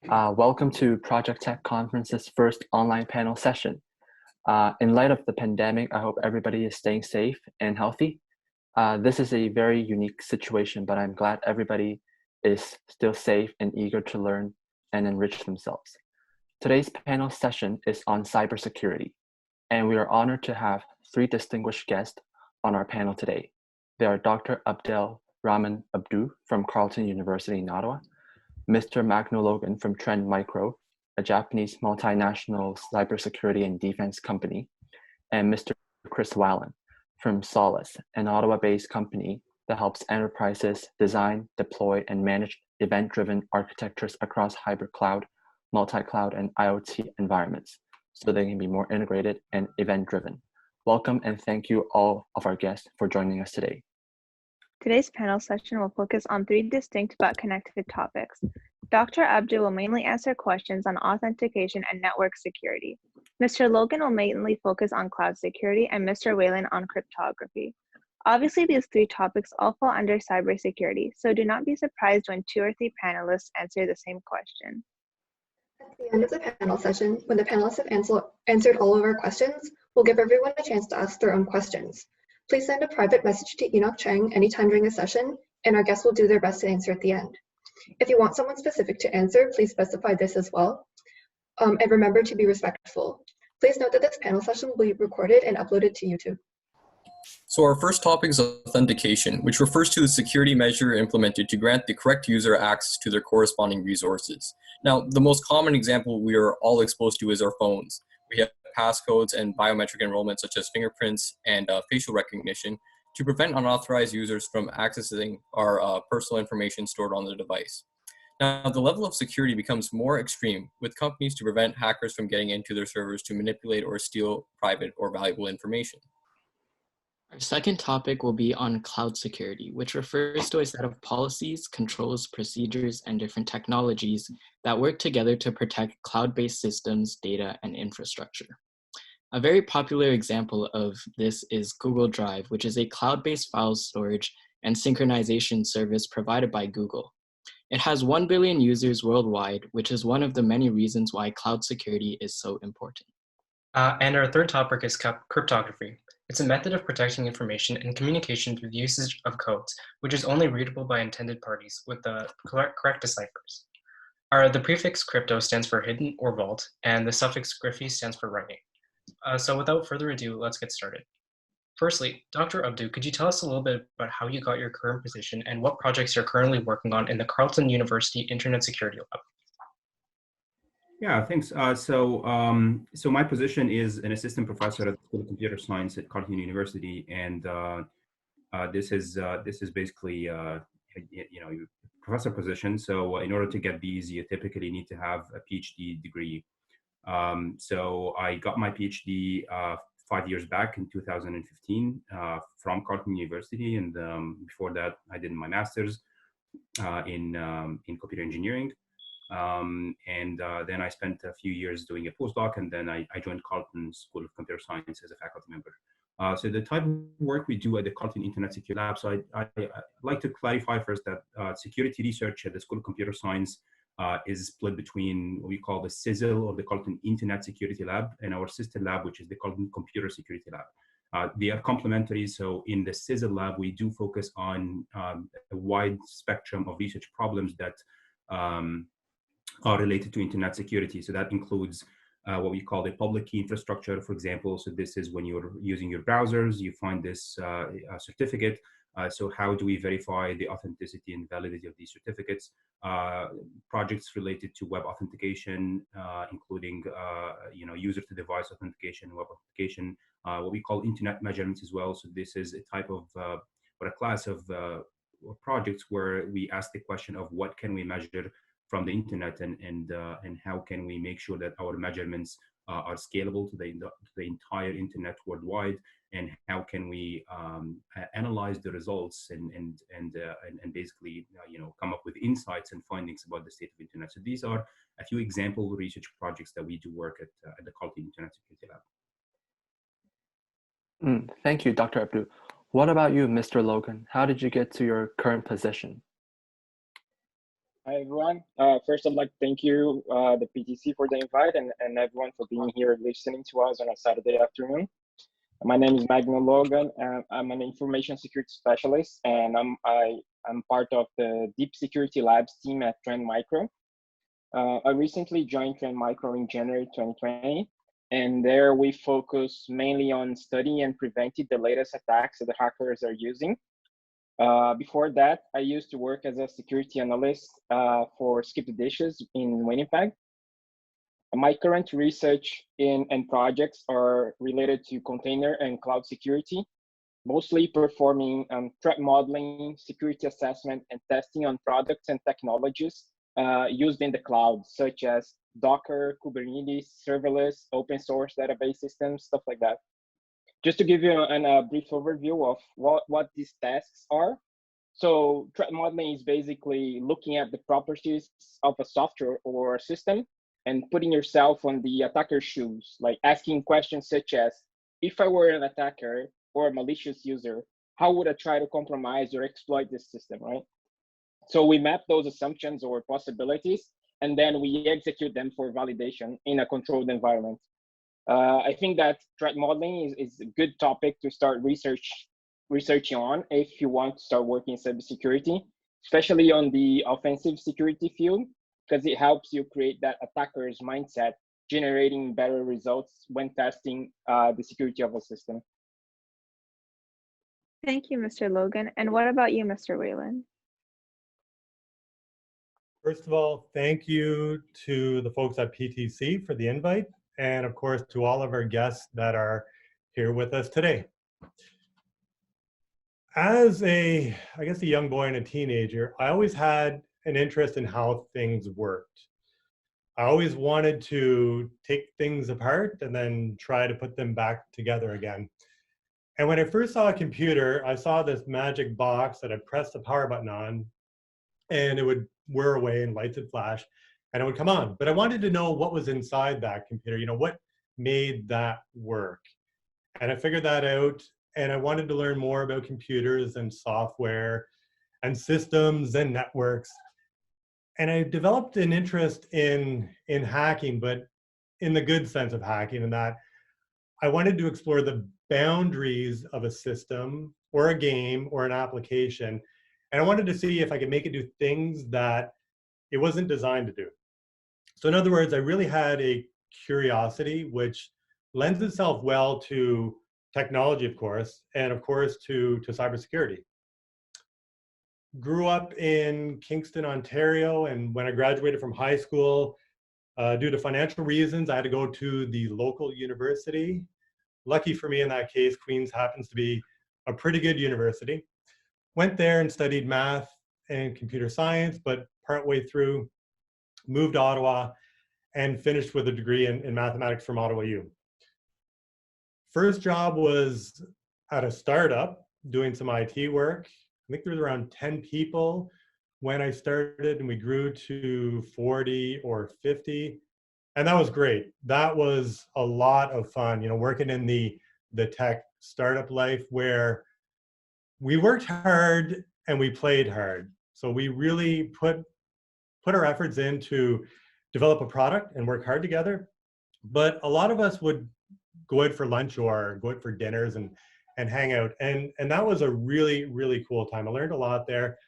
Welcome to Project Tech Conference's first online panel session. In light of the pandemic, I hope everybody is staying safe and healthy. This is a very unique situation, but I'm glad everybody is still safe and eager to learn and enrich themselves. Today's panel session is on cybersecurity, and we are honored to have three distinguished guests on our panel today. They are Dr. Abdel Rahman Abdou from Carleton University in Ottawa, Mr. Magno Logan from Trend Micro, a Japanese multinational cybersecurity and defense company, and Mr. Chris Wallen from Solace, an Ottawa-based company that helps enterprises design, deploy, and manage event-driven architectures across hybrid cloud, multi-cloud, and IoT environments, so they can be more integrated and event-driven. Welcome and thank you all of our guests for joining us today. Today's panel session will focus on three distinct but connected topics. Dr. Abdu will mainly answer questions on authentication and network security. Mr. Logan will mainly focus on cloud security, and Mr. Whalen on cryptography. Obviously, these three topics all fall under cybersecurity, so do not be surprised when 2 or 3 panelists answer the same question. At the end of the panel session, when the panelists have answered all of our questions, we'll give everyone a chance to ask their own questions. Please send a private message to Enoch Chang anytime during the session, and our guests will do their best to answer at the end. If you want someone specific to answer, please specify this as well. And remember to be respectful. Please note that this panel session will be recorded and uploaded to YouTube. So our first topic is authentication, which refers to the security measure implemented to grant the correct user access to their corresponding resources. Now, the most common example we are all exposed to is our phones. We have passcodes and biometric enrollment such as fingerprints and facial recognition to prevent unauthorized users from accessing our personal information stored on the device. Now, the level of security becomes more extreme with companies to prevent hackers from getting into their servers to manipulate or steal private or valuable information. Our second topic will be on cloud security, which refers to a set of policies, controls, procedures, and different technologies that work together to protect cloud-based systems, data, and infrastructure. A very popular example of this is Google Drive, which is a cloud-based file storage and synchronization service provided by Google. It has 1 billion users worldwide, which is one of the many reasons why cloud security is so important. And our third topic is cryptography. It's a method of protecting information and communication through the usage of codes, which is only readable by intended parties with the correct deciphers. The prefix crypto stands for hidden or vault, and the suffix graphy stands for writing. So without further ado, let's get started. Firstly, Dr. Abdu, could you tell us a little bit about how you got your current position and what projects you're currently working on in the Carleton University Internet Security Lab? Yeah, thanks. So my position is an assistant professor at the School of Computer Science at Carleton University, and this is basically professor position. So in order to get these, you typically need to have a PhD degree. So I got my PhD 5 years back in 2015 from Carleton University, and before that I did my master's in computer engineering. Then I spent a few years doing a postdoc, and then I joined Carleton School of Computer Science as a faculty member. So the type of work we do at the Carleton Internet Security Lab, so I'd like to clarify first that security research at the School of Computer Science is split between what we call the CISL, or the Carleton Internet Security Lab, and our sister lab, which is the Carleton Computer Security Lab. They are complementary. So in the CISL lab, we do focus on a wide spectrum of research problems that are related to internet security. So that includes what we call the public key infrastructure, for example. So this is when you're using your browsers, you find this certificate. So how do we verify the authenticity and validity of these certificates? Projects related to web authentication, including user-to-device authentication, web authentication, what we call internet measurements as well. So this is a type of or a class of projects where we ask the question of what can we measure from the internet, and how can we make sure that our measurements are scalable to the entire internet worldwide, and how can we analyze the results and basically come up with insights and findings about the state of internet. So these are a few example research projects that we do work at the Carleton Internet Security Lab. Thank you, Dr. Abdu. What about you, Mr. Logan? How did you get to your current position? Hi, everyone. First, I'd like to thank you, the PTC, for the invite and everyone for being here listening to us on a Saturday afternoon. My name is Magno Logan, and I'm an information security specialist, and I'm part of the Deep Security Labs team at Trend Micro. I recently joined Trend Micro in January 2020, and there we focus mainly on studying and preventing the latest attacks that the hackers are using. Before that, I used to work as a security analyst for Skip the Dishes in Winnipeg. My current research and projects are related to container and cloud security, mostly performing threat modeling, security assessment, and testing on products and technologies used in the cloud, such as Docker, Kubernetes, serverless, open source database systems, stuff like that. Just to give you a brief overview of what these tasks are. So threat modeling is basically looking at the properties of a software or a system and putting yourself on the attacker's shoes, like asking questions such as, if I were an attacker or a malicious user, how would I try to compromise or exploit this system, right? So we map those assumptions or possibilities, and then we execute them for validation in a controlled environment. I think that threat modeling is a good topic to start researching on if you want to start working in cybersecurity, especially on the offensive security field, because it helps you create that attacker's mindset, generating better results when testing the security of a system. Thank you, Mr. Logan. And what about you, Mr. Whalen? First of all, thank you to the folks at PTC for the invite, and of course to all of our guests that are here with us today. As I guess a young boy and a teenager, I always had an interest in how things worked. I always wanted to take things apart and then try to put them back together again. And when I first saw a computer, I saw this magic box that I'd press the power button on, and it would whir away and lights would flash and it would come on. But I wanted to know what was inside that computer, what made that work. And I figured that out, and I wanted to learn more about computers and software and systems and networks. And I developed an interest in hacking, but in the good sense of hacking, in that I wanted to explore the boundaries of a system or a game or an application. And I wanted to see if I could make it do things that it wasn't designed to do. So in other words, I really had a curiosity, which lends itself well to technology, of course, and of course to cybersecurity. Grew up in Kingston, Ontario, and when I graduated from high school, due to financial reasons, I had to go to the local university. Lucky for me in that case, Queen's happens to be a pretty good university. Went there and studied math and computer science, but partway through, moved to Ottawa and finished with a degree in mathematics from Ottawa U. First job was at a startup doing some IT work. I think there was around 10 people when I started, and we grew to 40 or 50. And that was great. That was a lot of fun, working in the tech startup life, where we worked hard and we played hard. So we really put our efforts in to develop a product and work hard together. But a lot of us would go out for lunch or go out for dinners and hang out. And that was a really, really cool time. I learned a lot there.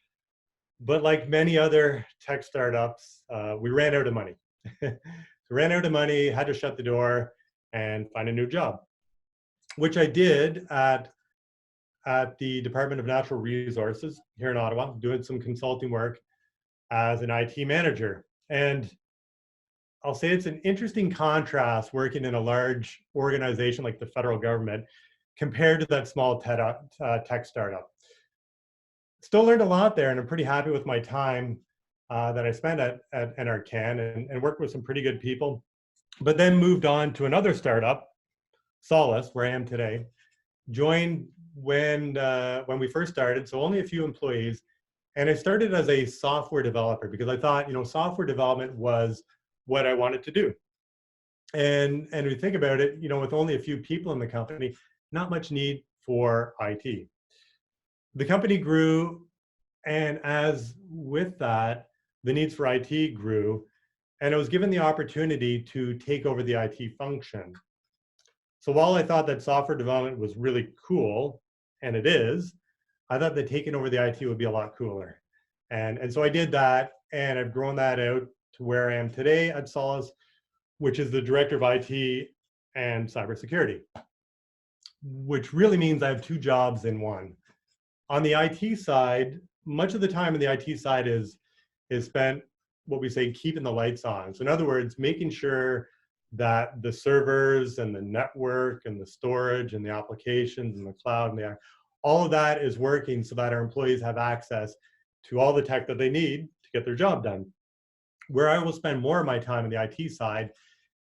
But like many other tech startups, we ran out of money. We ran out of money, had to shut the door and find a new job, which I did at the Department of Natural Resources here in Ottawa, doing some consulting work as an IT manager. And I'll say it's an interesting contrast working in a large organization like the federal government compared to that small tech startup. Still learned a lot there, and I'm pretty happy with my time that I spent at NRCan and worked with some pretty good people, but then moved on to another startup, Solace, where I am today. Joined when we first started, so only a few employees, and I started as a software developer because I thought, software development was what I wanted to do. And we think about it, with only a few people in the company, not much need for IT. The company grew, and as with that, the needs for IT grew, and I was given the opportunity to take over the IT function. So while I thought that software development was really cool, and it is, I thought that taking over the IT would be a lot cooler. And so I did that, and I've grown that out to where I am today at Solace, which is the director of IT and cybersecurity, which really means I have two jobs in one. On the IT side, much of the time on the IT side is spent what we say keeping the lights on. So in other words, making sure that the servers and the network and the storage and the applications and the cloud and all of that is working so that our employees have access to all the tech that they need to get their job done. Where I will spend more of my time on the IT side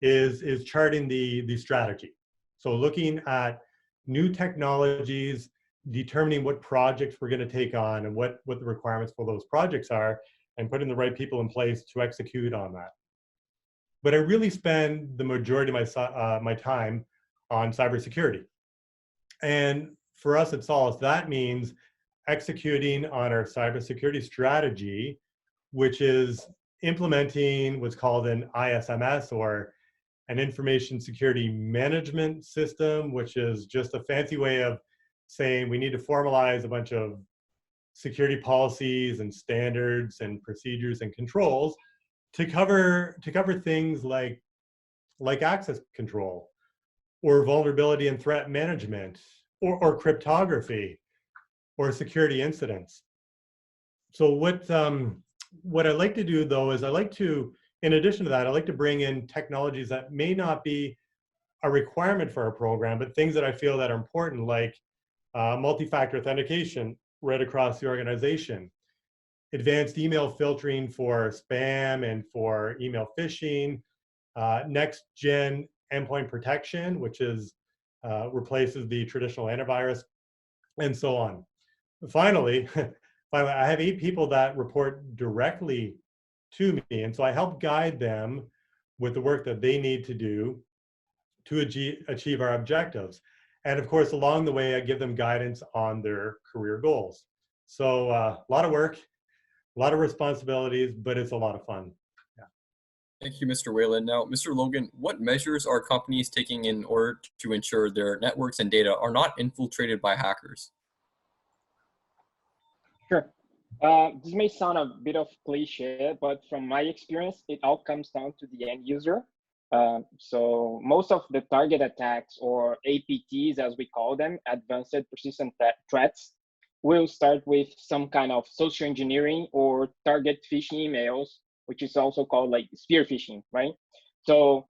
is charting the strategy. So looking at new technologies, determining what projects we're going to take on and what the requirements for those projects are, and putting the right people in place to execute on that. But I really spend the majority of my time on cybersecurity. And for us at Solace, that means executing on our cybersecurity strategy, which is implementing what's called an ISMS, or an information security management system, which is just a fancy way of saying we need to formalize a bunch of security policies and standards and procedures and controls to cover things like access control, or vulnerability and threat management, or cryptography, or security incidents. So what I like to do though is in addition to that, I like to bring in technologies that may not be a requirement for our program, but things that I feel that are important, like multi-factor authentication right across the organization, advanced email filtering for spam and for email phishing, next-gen endpoint protection, which is replaces the traditional antivirus, and so on. Finally, I have 8 people that report directly to me, and so I help guide them with the work that they need to do to achieve our objectives. And of course, along the way, I give them guidance on their career goals. So a lot of work, a lot of responsibilities, but it's a lot of fun. Yeah. Thank you, Mr. Whalen. Now, Mr. Logan, what measures are companies taking in order to ensure their networks and data are not infiltrated by hackers? Sure. This may sound a bit of cliche, but from my experience, it all comes down to the end user. So most of the target attacks, or APTs as we call them, advanced persistent threats, will start with some kind of social engineering or target phishing emails, which is also called like spear phishing, right? So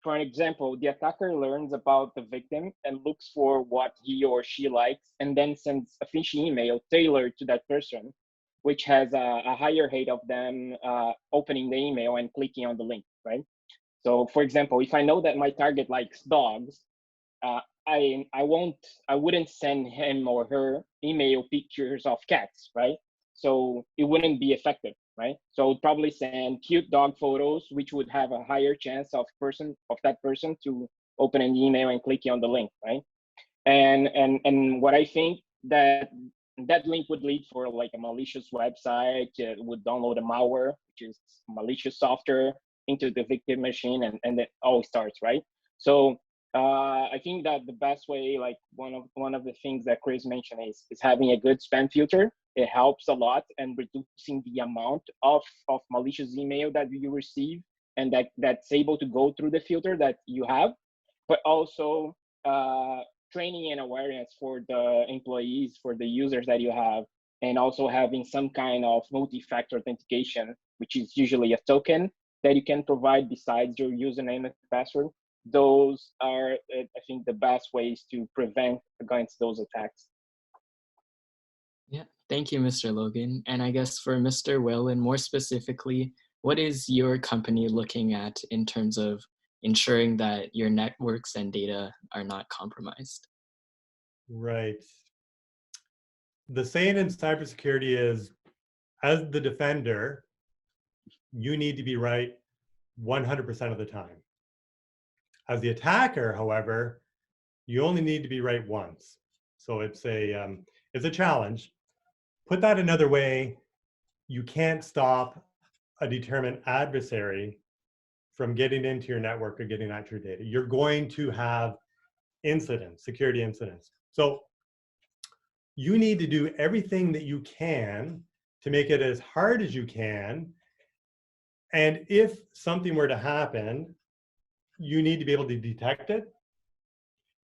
for an example, the attacker learns about the victim and looks for what he or she likes, and then sends a phishing email tailored to that person, which has a higher rate of them opening the email and clicking on the link, right? So for example, if I know that my target likes dogs, I wouldn't send him or her email pictures of cats, right? So it wouldn't be effective, right? So I'd probably send cute dog photos, which would have a higher chance of that person to open an email and clicking on the link, right? And what I think that link would lead for like a malicious website, would download a malware, which is malicious software, into the victim machine, and it all starts, right? So I think that the best way, like one of the things that Chris mentioned is having a good spam filter. It helps a lot, and reducing the amount of malicious email that you receive, and that's able to go through the filter that you have, but also training and awareness for the employees, for the users that you have, and also having some kind of multi-factor authentication, which is usually a token that you can provide besides your username and password. Those are, I think, the best ways to prevent against those attacks. Yeah, thank you, Mr. Logan. And I guess for Mr. Whalen, more specifically, what is your company looking at in terms of ensuring that your networks and data are not compromised? Right. The saying in cybersecurity is, as the defender, you need to be right 100% of the time. As the attacker, however, you only need to be right once. So it's a challenge. Put that another way, you can't stop determine adversary from getting into your network or getting at your data. You're going to have incidents, security incidents. So you need to do everything that you can to make it as hard as you can. And if something were to happen, you need to be able to detect it.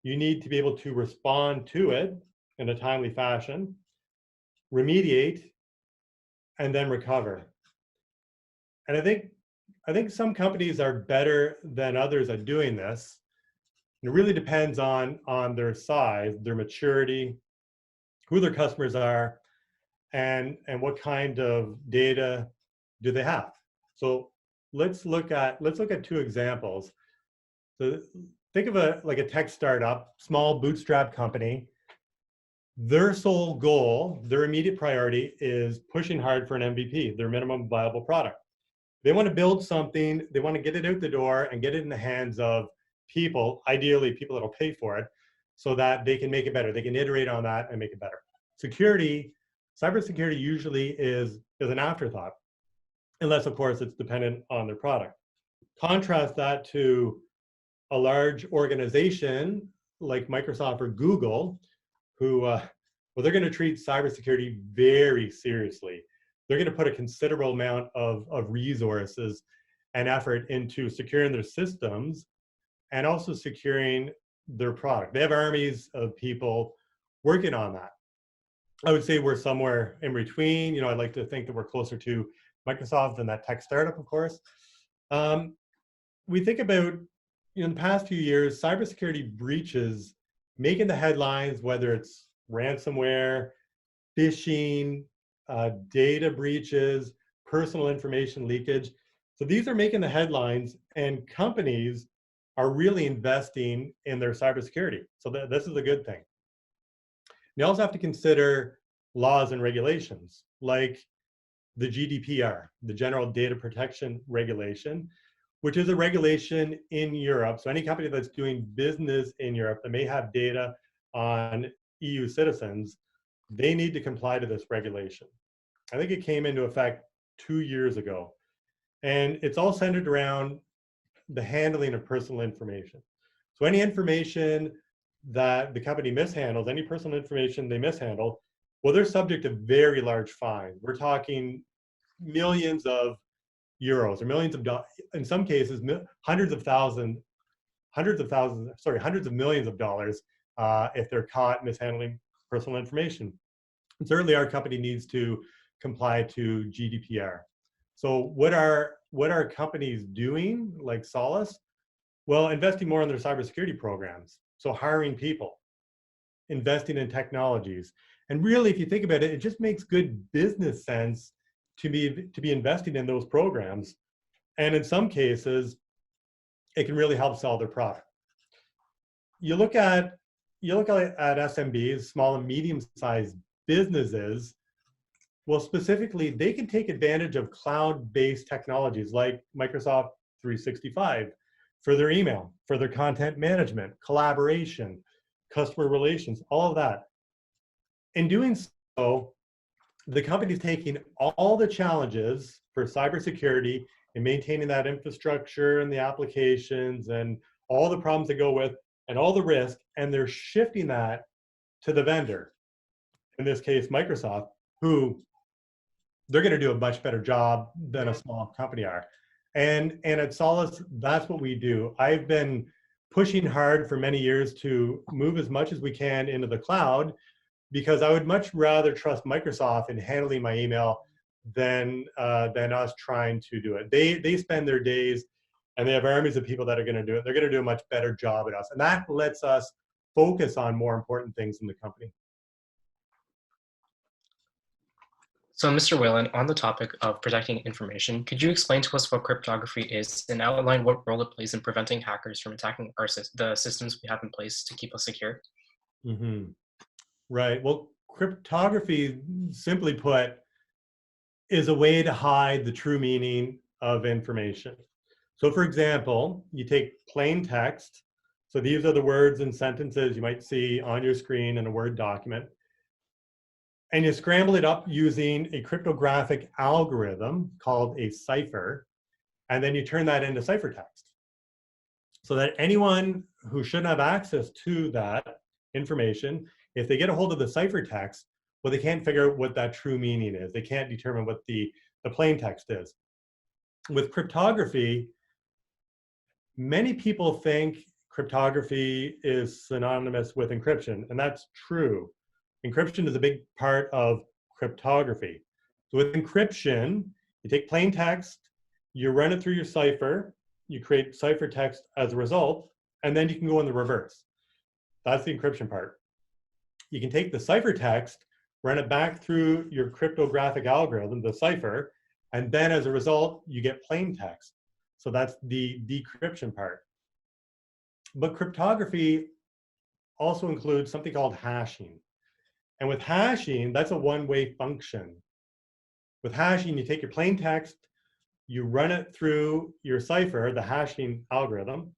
You need to be able to respond to it in a timely fashion, remediate, and then recover. And I think some companies are better than others at doing this. It really depends on their size, their maturity, who their customers are, and what kind of data do they have. So let's look at two examples. So think of a tech startup, small bootstrap company. Their sole goal, their immediate priority is pushing hard for an MVP, their minimum viable product. They want to build something, they want to get it out the door and get it in the hands of people, ideally people that'll pay for it, so that they can make it better. They can iterate on that and make it better. Cybersecurity usually is an afterthought, unless of course it's dependent on their product. Contrast that to a large organization like Microsoft or Google, who they're going to treat cybersecurity very seriously. They're going to put a considerable amount of resources and effort into securing their systems and also securing their product. They have armies of people working on that. I would say we're somewhere in between. You know, I'd like to think that we're closer to Microsoft than that tech startup, of course. We think about, in the past few years, cybersecurity breaches making the headlines, whether it's ransomware, phishing, data breaches, personal information leakage. So these are making the headlines, and companies are really investing in their cybersecurity. So this is a good thing. You also have to consider laws and regulations, like the GDPR, the General Data Protection Regulation, which is a regulation in Europe. So any company that's doing business in Europe that may have data on EU citizens, they need to comply to this regulation. I think it came into effect 2 years ago. And it's all centered around the handling of personal information. So any information that the company mishandles, any personal information they mishandle, well, they're subject to very large fines. We're talking millions of euros or millions of dollars, in some cases, hundreds of millions of dollars if they're caught mishandling personal information. And certainly our company needs to comply to GDPR. So what are companies doing, like Solace? Well, investing more in their cybersecurity programs. So hiring people, investing in technologies. And really, if you think about it, it just makes good business sense to be investing in those programs. And in some cases, it can really help sell their product. You look at SMBs, small and medium-sized businesses. Well, specifically, they can take advantage of cloud-based technologies like Microsoft 365 for their email, for their content management, collaboration, customer relations, all of that. In doing so, the company's taking all the challenges for cybersecurity and maintaining that infrastructure and the applications and all the problems that go with and all the risk, and they're shifting that to the vendor, in this case, Microsoft, who they're going to do a much better job than a small company are. And at Solace, that's what we do. I've been pushing hard for many years to move as much as we can into the cloud, because I would much rather trust Microsoft in handling my email than us trying to do it. They spend their days, and they have armies of people that are going to do it. They're going to do a much better job at us, and that lets us focus on more important things in the company. So, Mr. Whalen, on the topic of protecting information, could you explain to us what cryptography is and outline what role it plays in preventing hackers from attacking the systems we have in place to keep us secure? Mm-hmm. Right. Well, cryptography, simply put, is a way to hide the true meaning of information. So, for example, you take plain text. So these are the words and sentences you might see on your screen in a Word document. and you scramble it up using a cryptographic algorithm called a cipher, and then you turn that into ciphertext so that anyone who shouldn't have access to that information, if they get a hold of the ciphertext, well, they can't figure out what that true meaning is. They can't determine what the plain text is. With cryptography, many people think cryptography is synonymous with encryption, and that's true. Encryption is a big part of cryptography. So with encryption, you take plain text, you run it through your cipher, you create ciphertext as a result, and then you can go in the reverse. That's the encryption part. You can take the ciphertext, run it back through your cryptographic algorithm, the cipher, and then as a result, you get plain text. So that's the decryption part. But cryptography also includes something called hashing. And with hashing, that's a one-way function. With hashing, you take your plain text, you run it through your cipher, the hashing algorithm,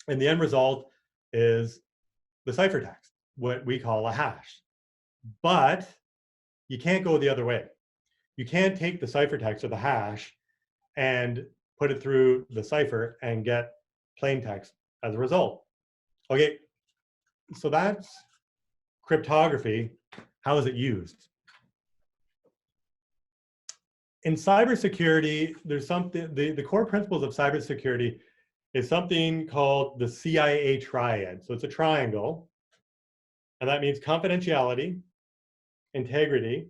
and the end result is the ciphertext, what we call a hash. But you can't go the other way. You can't take the ciphertext or the hash and put it through the cipher and get plain text as a result. Okay, so that's cryptography. How is it used? In cybersecurity, there's something, the core principles of cybersecurity is something called the CIA triad. So it's a triangle, and that means confidentiality, integrity,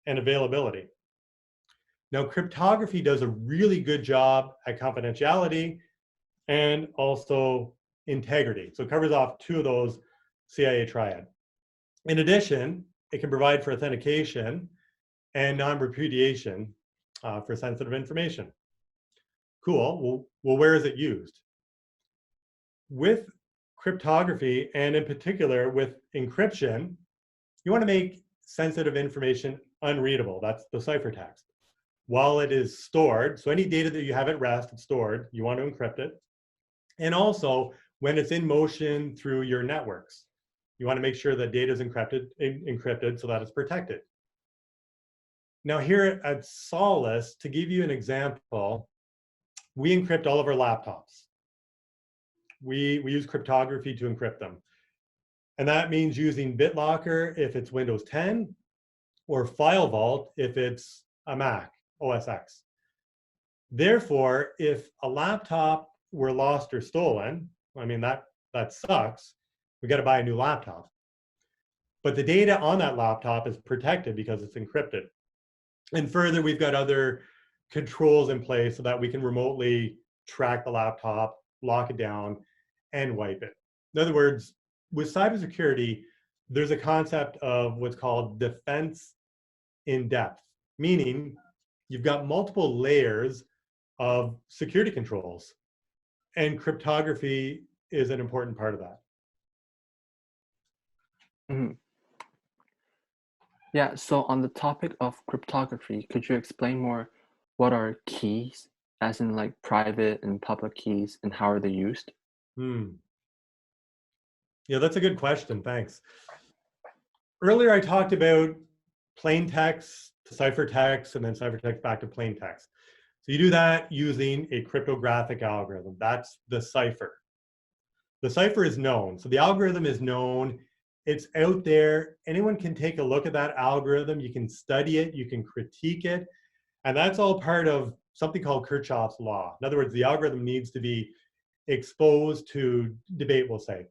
and availability. Now, cryptography does a really good job at confidentiality and also integrity. So it covers off two of those CIA triad. In addition, it can provide for authentication and non-repudiation for sensitive information. Cool. Well, where is it used? With cryptography, and in particular with encryption, you want to make sensitive information unreadable. That's the ciphertext. While it is stored, so any data that you have at rest, it's stored, you want to encrypt it. And also, when it's in motion through your networks, you want to make sure that data is encrypted so that it's protected. Now here at Solace, to give you an example, we encrypt all of our laptops. We use cryptography to encrypt them. And that means using BitLocker if it's Windows 10, or FileVault if it's a Mac, OS X. Therefore, if a laptop were lost or stolen, I mean, that sucks. We got to buy a new laptop. But the data on that laptop is protected because it's encrypted. And further, we've got other controls in place so that we can remotely track the laptop, lock it down, and wipe it. In other words, with cybersecurity, there's a concept of what's called defense in depth, meaning you've got multiple layers of security controls, and cryptography is an important part of that. Mm-hmm. Yeah, so on the topic of cryptography, could you explain more what are keys, as in like private and public keys, and how are they used? Yeah, that's a good question, thanks. Earlier I talked about plain text to ciphertext, and then ciphertext back to plain text. So you do that using a cryptographic algorithm. That's the cipher. The cipher is known, so the algorithm is known. It's out there. Anyone can take a look at that algorithm. You can study it, you can critique it, and that's all part of something called Kirchhoff's law. In other words, the algorithm needs to be exposed to debate, we'll say.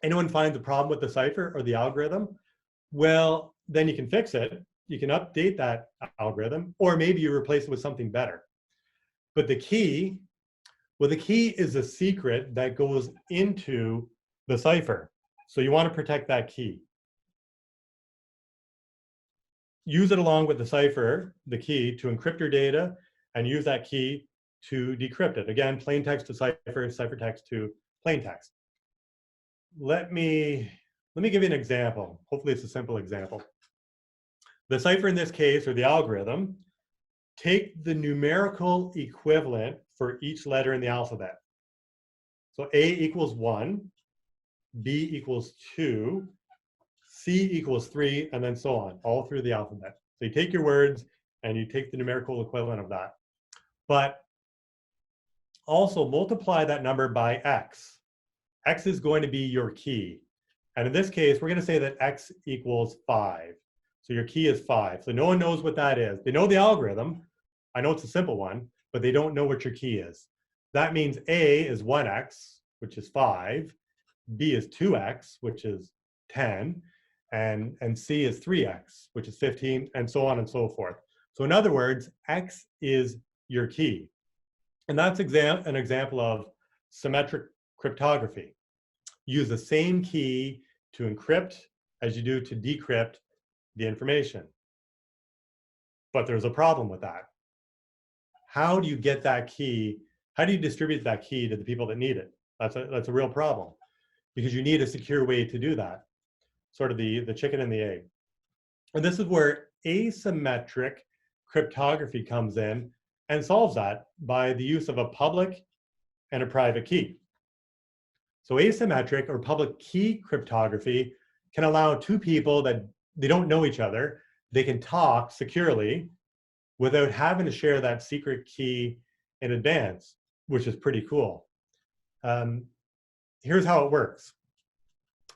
Anyone finds a problem with the cipher or the algorithm, well, then you can fix it. You can update that algorithm, or maybe you replace it with something better. But the key, well, the key is a secret that goes into the cipher. So you want to protect that key. Use it along with the cipher, the key, to encrypt your data, and use that key to decrypt it. Again, plain text to cipher, ciphertext to plain text. Let me give you an example. Hopefully it's a simple example. The cipher in this case, or the algorithm, take the numerical equivalent for each letter in the alphabet. So A equals 1, B equals 2, C C equals 3, and then so on, all through the alphabet. So you take your words and you take the numerical equivalent of that. But also multiply that number by X. X is going to be your key. And in this case, we're going to say that X equals 5. So your key is 5. So no one knows what that is. They know the algorithm. I know it's a simple one, but they don't know what your key is. That means A is 1X, which is 5. B is 2X, which is 10. And C is 3X, which is 15, and so on and so forth. So in other words, X is your key. And that's an example of symmetric cryptography. Use the same key to encrypt as you do to decrypt the information. But there's a problem with that. How do you get that key? How do you distribute that key to the people that need it? That's a real problem, because you need a secure way to do that. Sort of the chicken and the egg. And this is where asymmetric cryptography comes in and solves that by the use of a public and a private key. So asymmetric or public key cryptography can allow two people that they don't know each other, they can talk securely without having to share that secret key in advance, which is pretty cool. Here's how it works.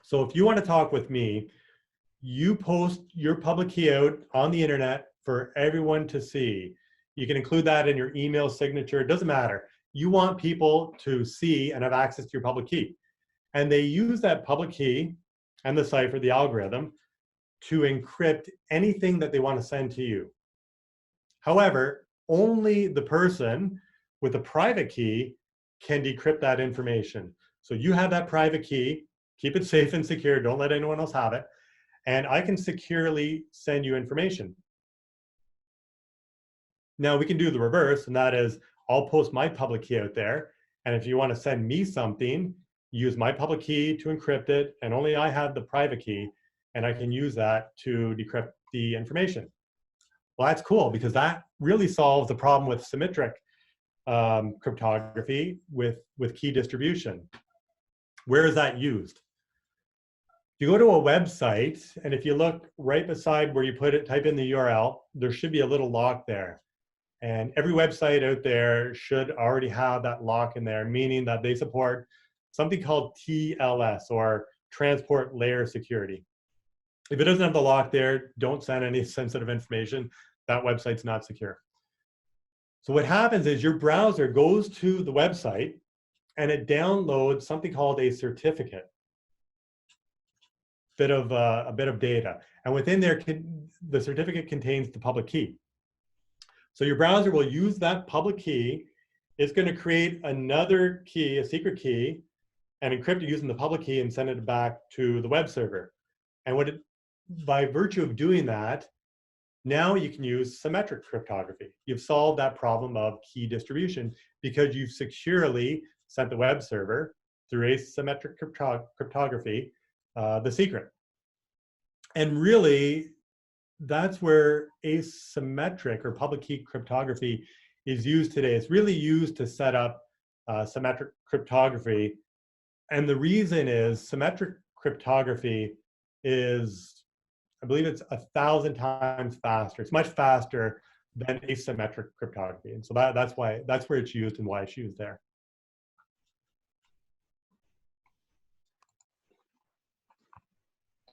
So if you want to talk with me, you post your public key out on the internet for everyone to see. You can include that in your email signature, it doesn't matter. You want people to see and have access to your public key. And they use that public key and the cipher, the algorithm, to encrypt anything that they want to send to you. However, only the person with a private key can decrypt that information. So you have that private key, keep it safe and secure, don't let anyone else have it, and I can securely send you information. Now we can do the reverse, and that is I'll post my public key out there, and if you want to send me something, use my public key to encrypt it, and only I have the private key, and I can use that to decrypt the information. Well, that's cool, because that really solves the problem with symmetric cryptography with key distribution. Where is that used? If you go to a website, and if you look right beside where you put it, type in the URL, there should be a little lock there. And every website out there should already have that lock in there, meaning that they support something called TLS, or Transport Layer Security. If it doesn't have the lock there, don't send any sensitive information. That website's not secure. So what happens is your browser goes to the website and it downloads something called a certificate, a bit of data. And within there, the certificate contains the public key. So your browser will use that public key. It's going to create another key, a secret key, and encrypt it using the public key and send it back to the web server. And by virtue of doing that, now you can use symmetric cryptography. You've solved that problem of key distribution because you've securely sent the web server through asymmetric cryptography the secret. And really, that's where asymmetric or public key cryptography is used today. It's really used to set up symmetric cryptography. And the reason is symmetric cryptography is, I believe it's 1,000 times faster. It's much faster than asymmetric cryptography. And so that's where it's used and why it's used there.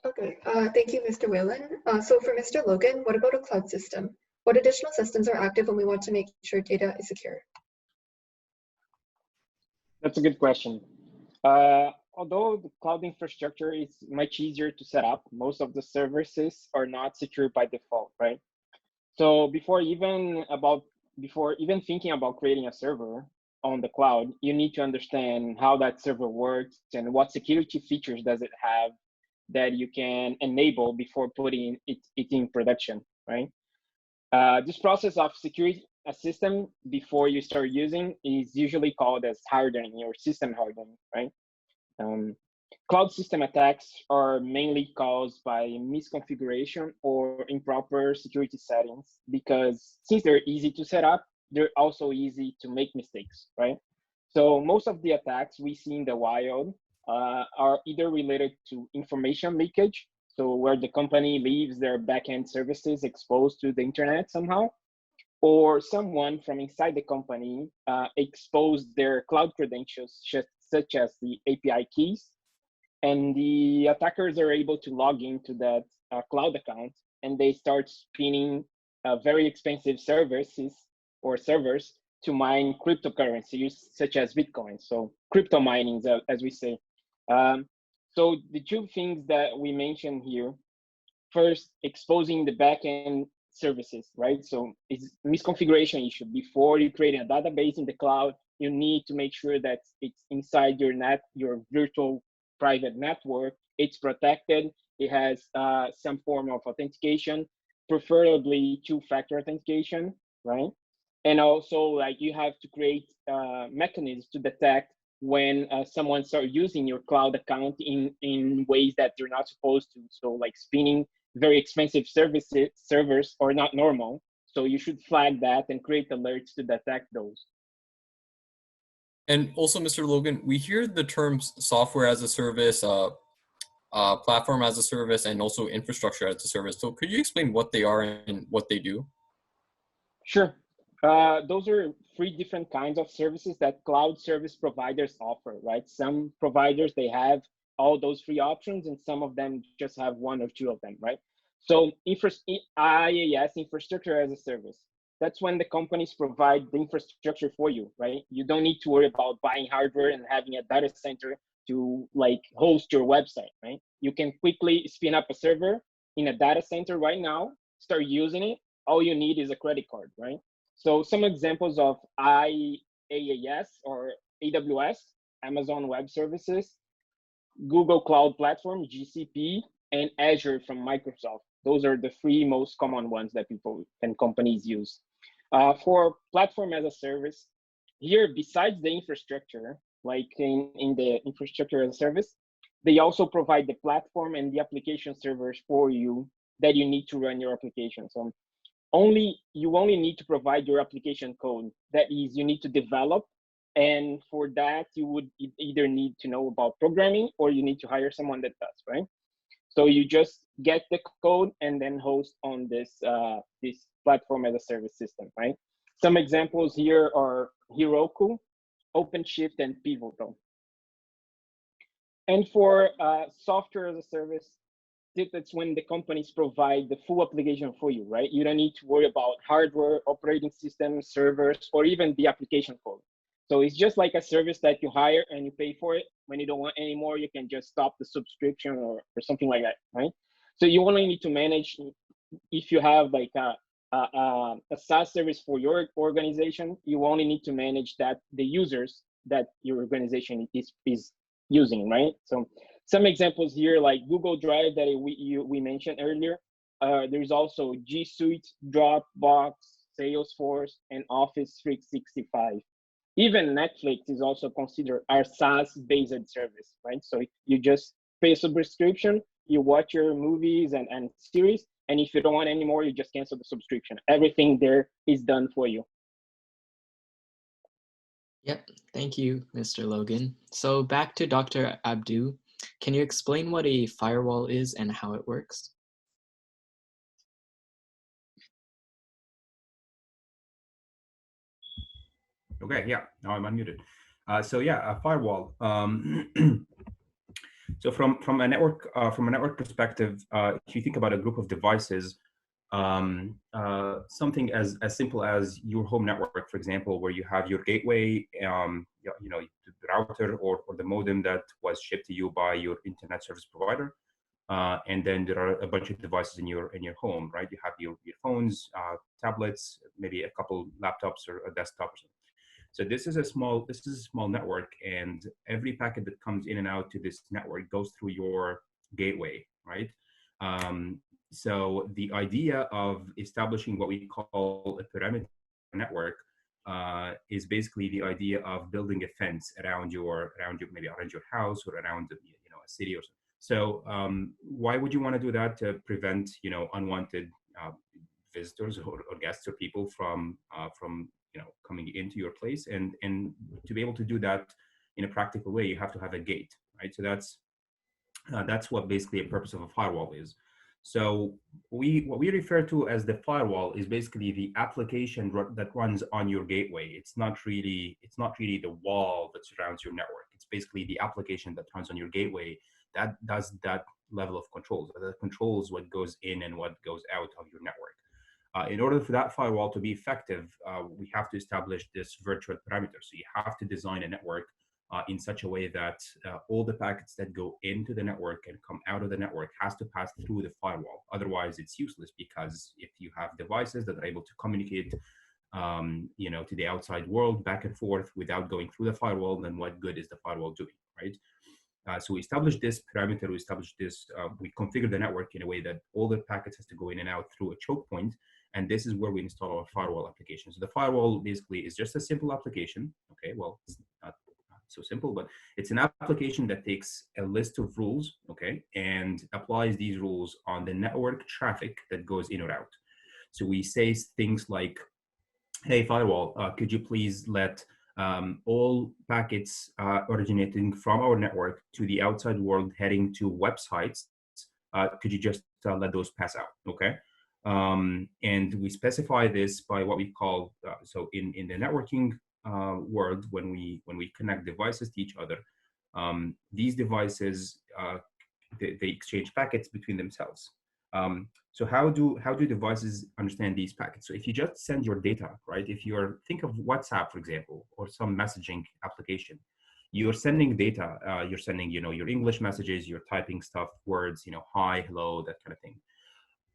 Okay, thank you, Mr. Whalen. So for Mr. Logan, what about a cloud system? What additional systems are active when we want to make sure data is secure? That's a good question. Although the cloud infrastructure is much easier to set up, most of the services are not secure by default, right? So before even thinking about creating a server on the cloud, you need to understand how that server works and what security features does it have that you can enable before putting it in production, right? This process of securing a system before you start using is usually called as hardening or system hardening, right? Cloud system attacks are mainly caused by misconfiguration or improper security settings, because since they're easy to set up, they're also easy to make mistakes, right? So most of the attacks we see in the wild are either related to information leakage so where the company leaves their backend services exposed to the internet somehow, or someone from inside the company exposed their cloud credentials, such as the API keys, and the attackers are able to log into that cloud account, and they start spinning very expensive servers to mine cryptocurrencies such as Bitcoin. So crypto mining, as we say. So the two things that we mentioned here, first, exposing the backend services, right? So it's misconfiguration issue. Before you create a database in the cloud, you need to make sure that it's inside your virtual private network. It's protected. It has some form of authentication, preferably two-factor authentication, right? And also, like, you have to create mechanisms to detect when someone starts using your cloud account in ways that you're not supposed to. So like spinning very expensive servers are not normal. So you should flag that and create alerts to detect those. And also, Mr. Logan, we hear the terms software as a service, platform as a service, and also infrastructure as a service. So could you explain what they are and what they do? Sure. Those are three different kinds of services that cloud service providers offer, right? Some providers, they have all those three options, and some of them just have one or two of them, right? So IaaS, infrastructure as a service, that's when the companies provide the infrastructure for you, right? You don't need to worry about buying hardware and having a data center to like host your website, right? You can quickly spin up a server in a data center right now, start using it. All you need is a credit card, right? So some examples of IaaS or AWS, Amazon Web Services, Google Cloud Platform, GCP, and Azure from Microsoft. Those are the three most common ones that people and companies use. For platform as a service, here, besides the infrastructure, like in the infrastructure as a service, they also provide the platform and the application servers for you that you need to run your application. So you only need to provide your application code. That is, you need to develop, and for that you would either need to know about programming or you need to hire someone that does, right? So you just get the code and then host on this this platform as a service system, right? Some examples here are Heroku, OpenShift, and Pivotal. And for software as a service, that's when the companies provide the full application for you, right? You don't need to worry about hardware, operating system, servers, or even the application code. So it's just like a service that you hire and you pay for it. When you don't want any more, you can just stop the subscription or something like that, right? So you only need to manage, if you have like a SaaS service for your organization, you only need to manage that the users that your organization is using, right? So some examples here, like Google Drive that we mentioned earlier. There's also G Suite, Dropbox, Salesforce, and Office 365. Even Netflix is also considered our SaaS-based service, right? So you just pay a subscription, you watch your movies and series, and if you don't want any more, you just cancel the subscription. Everything there is done for you. Yep, thank you, Mr. Logan. So back to Dr. Abdu. Can you explain what a firewall is and how it works? Okay, yeah, now I'm unmuted. So yeah, a firewall. So from a network perspective, if you think about a group of devices, something as simple as your home network, for example, where you have your gateway, the router or the modem that was shipped to you by your internet service provider, and then there are a bunch of devices in your home, right? You have your phones, tablets, maybe a couple laptops or a desktop or something. So this is a small network, and every packet that comes in and out to this network goes through your gateway, right? So the idea of establishing what we call a perimeter network is basically the idea of building a fence around your house or around a city or something. So why would you want to do that? To prevent unwanted visitors or guests or people from coming into your place, and to be able to do that in a practical way, you have to have a gate, right? So that's That's what basically a purpose of a firewall is. So what we refer to as the firewall is basically the application that runs on your gateway. It's not really the wall that surrounds your network. It's basically the application that runs on your gateway that does that level of controls. That controls what goes in and what goes out of your network. In order for that firewall to be effective, we have to establish this virtual parameter. So you have to design a network in such a way that all the packets that go into the network and come out of the network has to pass through the firewall. Otherwise, it's useless, because if you have devices that are able to communicate to the outside world back and forth without going through the firewall, then what good is the firewall doing, right? So we established this parameter, we configure the network in a way that all the packets has to go in and out through a choke point. And this is where we install our firewall application. So the firewall basically is just a simple application. Okay, well, it's not so simple, but it's an application that takes a list of rules, okay, and applies these rules on the network traffic that goes in or out. So we say things like, hey, firewall, could you please let all packets originating from our network to the outside world heading to websites, could you just let those pass out, okay? And we specify this by what we call, so in the networking world, when we connect devices to each other, these devices, they exchange packets between themselves. So how do devices understand these packets? So if you just send your data, right? If think of WhatsApp, for example, or some messaging application, you're sending data, you're sending, your English messages, you're typing stuff, words, hi, hello, that kind of thing.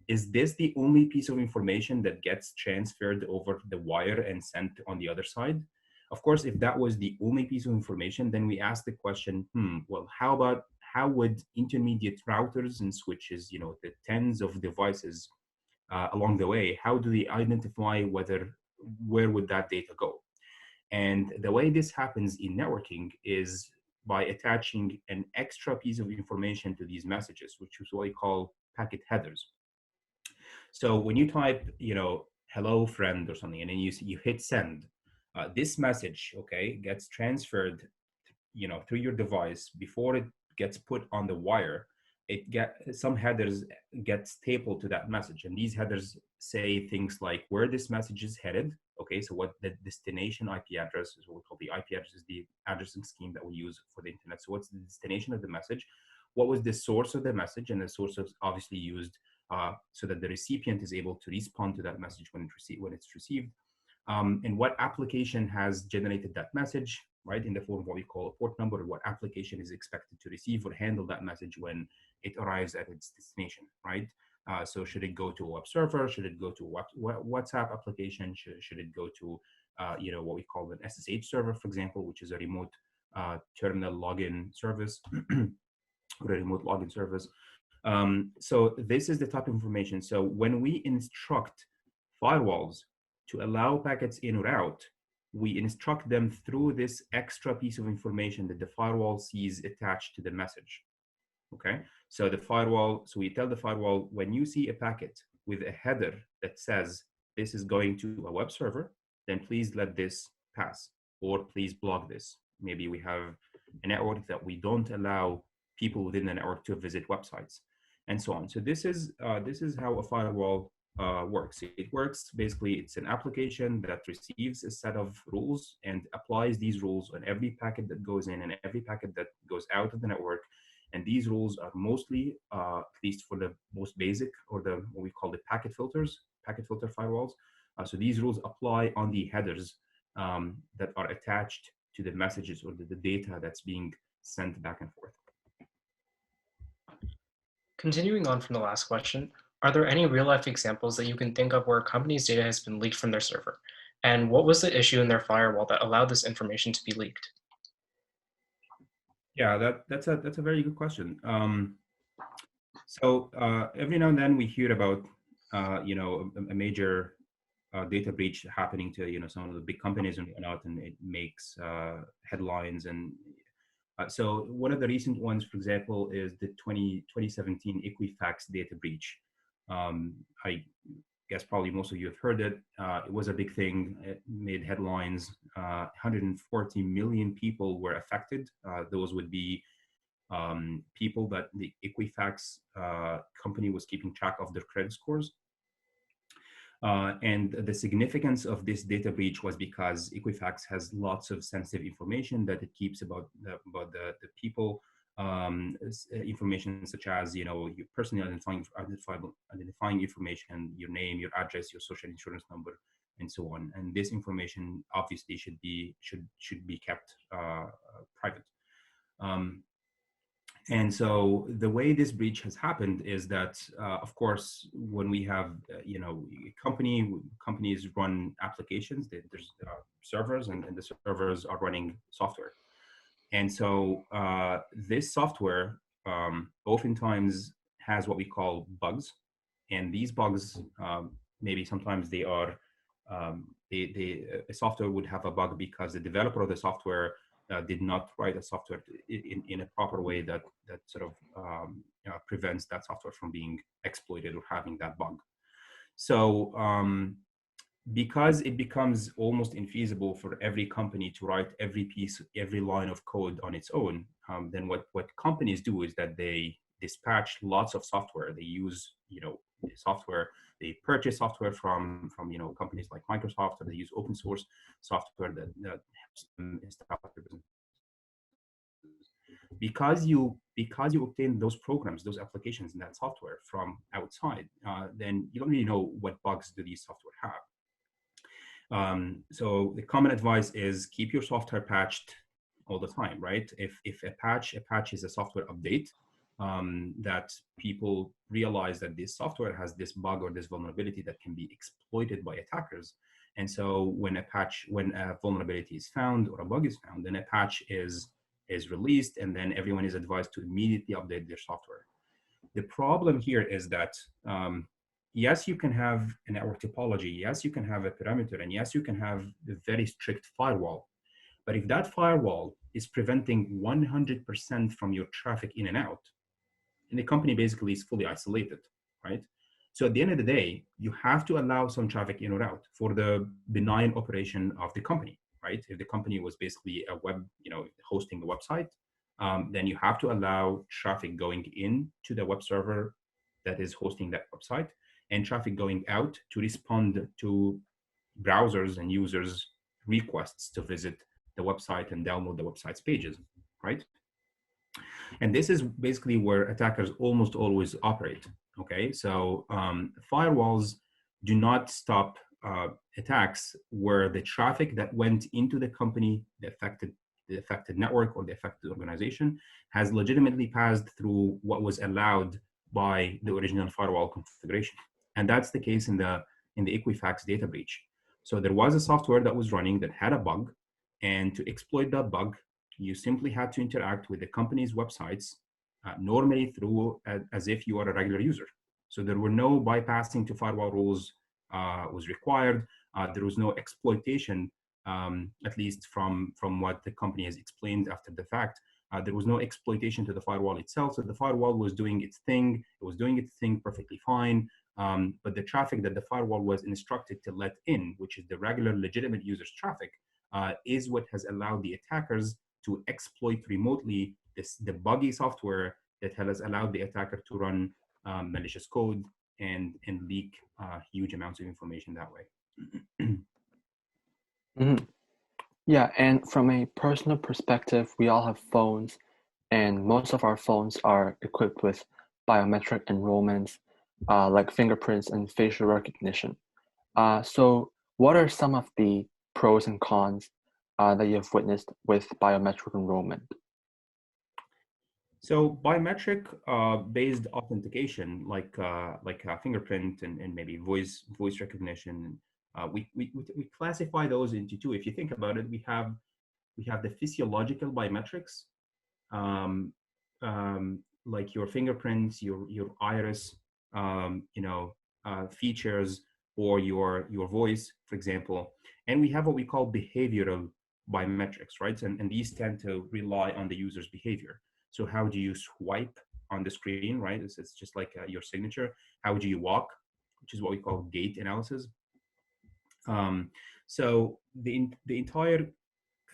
Is this the only piece of information that gets transferred over the wire and sent on the other side? Of course, if that was the only piece of information, then we ask the question, well, how would intermediate routers and switches, the tens of devices along the way, how do they identify where would that data go? And the way this happens in networking is by attaching an extra piece of information to these messages, which is what we call packet headers. So when you type, hello friend or something, and then you hit send, this message, okay, gets transferred, through your device. Before it gets put on the wire, some headers get stapled to that message, and these headers say things like where this message is headed. Okay, so what the destination IP address is, what we call the IP address, is the addressing scheme that we use for the internet. So what's the destination of the message? What was the source of the message? And the source is obviously used so that the recipient is able to respond to that message when it's received. And what application has generated that message, right, in the form of what we call a port number, or what application is expected to receive or handle that message when it arrives at its destination, right? So should it go to a web server? Should it go to a WhatsApp application? Should it go to, what we call an SSH server, for example, which is a remote terminal login service, or a remote login service. So this is the type of information. So when we instruct firewalls to allow packets in or out, we instruct them through this extra piece of information that the firewall sees attached to the message. Okay, so we tell the firewall, when you see a packet with a header that says this is going to a web server, then please let this pass, or please block this. Maybe we have a network that we don't allow people within the network to visit websites, and so on. So this is how a firewall works. It works basically, it's an application that receives a set of rules and applies these rules on every packet that goes in and every packet that goes out of the network. And these rules are mostly, at least for the most basic, or what we call the packet filter firewalls. So these rules apply on the headers that are attached to the messages or the data that's being sent back and forth. Continuing on from the last question, are there any real-life examples that you can think of where a company's data has been leaked from their server? And what was the issue in their firewall that allowed this information to be leaked? Yeah, that's a very good question. So every now and then we hear about a major data breach happening to some of the big companies and whatnot, and it makes headlines. And so one of the recent ones, for example, is the 2017 Equifax data breach. I guess probably most of you have heard it. It was a big thing. It made headlines. 140 million people were affected. Those would be people that the Equifax company was keeping track of their credit scores. And the significance of this data breach was because Equifax has lots of sensitive information that it keeps about the people, information such as, you know, your personally identifying information, your name, your address, your social insurance number, and so on. And this information obviously should be kept private. And so the way this breach has happened is that, of course, when we have, you know, companies run applications, there's servers, and the servers are running software. And so this software oftentimes has what we call bugs. And these bugs, maybe sometimes they are, a software would have a bug because the developer of the software did not write a software in a proper way that sort of prevents that software from being exploited or having that bug. So because it becomes almost infeasible for every company to write every line of code on its own, then what companies do is that they dispatch lots of software. They use, you know, software. They purchase software from you know, companies like Microsoft, or they use open source software that helps them establish their business. Because you obtain those programs, those applications, and that software from outside, then you don't really know what bugs do these software have. So the common advice is keep your software patched all the time, right? If a patch is a software update, that people realize that this software has this bug or this vulnerability that can be exploited by attackers. And so when a vulnerability is found or a bug is found, then a patch is released, and then everyone is advised to immediately update their software. The problem here is that, yes, you can have a network topology, yes, you can have a perimeter, and yes, you can have a very strict firewall. But if that firewall is preventing 100% from your traffic in and out, and the company basically is fully isolated, right? So at the end of the day, you have to allow some traffic in or out for the benign operation of the company, right? If the company was basically a web, you know, hosting a website, then you have to allow traffic going in to the web server that is hosting that website, and traffic going out to respond to browsers and users' requests to visit the website and download the website's pages, right? And this is basically where attackers almost always operate, okay? So firewalls do not stop attacks where the traffic that went into the company, the affected network or the affected organization, has legitimately passed through what was allowed by the original firewall configuration. And that's the case in the Equifax data breach. So there was a software that was running that had a bug, and to exploit that bug, you simply had to interact with the company's websites normally through as if you are a regular user. So there were no bypassing to firewall rules was required. There was no exploitation, at least from what the company has explained after the fact. There was no exploitation to the firewall itself. So the firewall was doing its thing. It was doing its thing perfectly fine. But the traffic that the firewall was instructed to let in, which is the regular legitimate users' traffic, is what has allowed the attackers to exploit remotely the buggy software that has allowed the attacker to run malicious code and leak huge amounts of information that way. Mm-hmm. Yeah, and from a personal perspective, we all have phones, and most of our phones are equipped with biometric enrollments, like fingerprints and facial recognition. So what are some of the pros and cons that you've witnessed with biometric enrollment? So biometric based authentication, like fingerprint and maybe voice recognition, we classify those into two. If you think about it, we have the physiological biometrics, like your fingerprints, your iris, features, or your voice, for example. And we have what we call behavioral biometrics, right? And these tend to rely on the user's behavior. So how do you swipe on the screen, right? It's just like your signature. How do you walk, which is what we call gait analysis. So the entire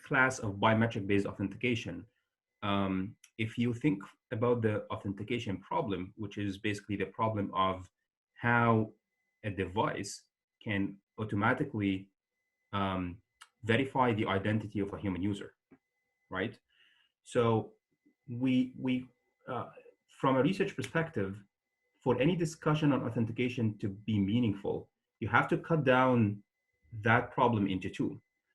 class of biometric-based authentication if you think about the authentication problem, which is basically the problem of how a device can automatically verify the identity of a human user, right? So from a research perspective, for any discussion on authentication to be meaningful, you have to cut down that problem into two.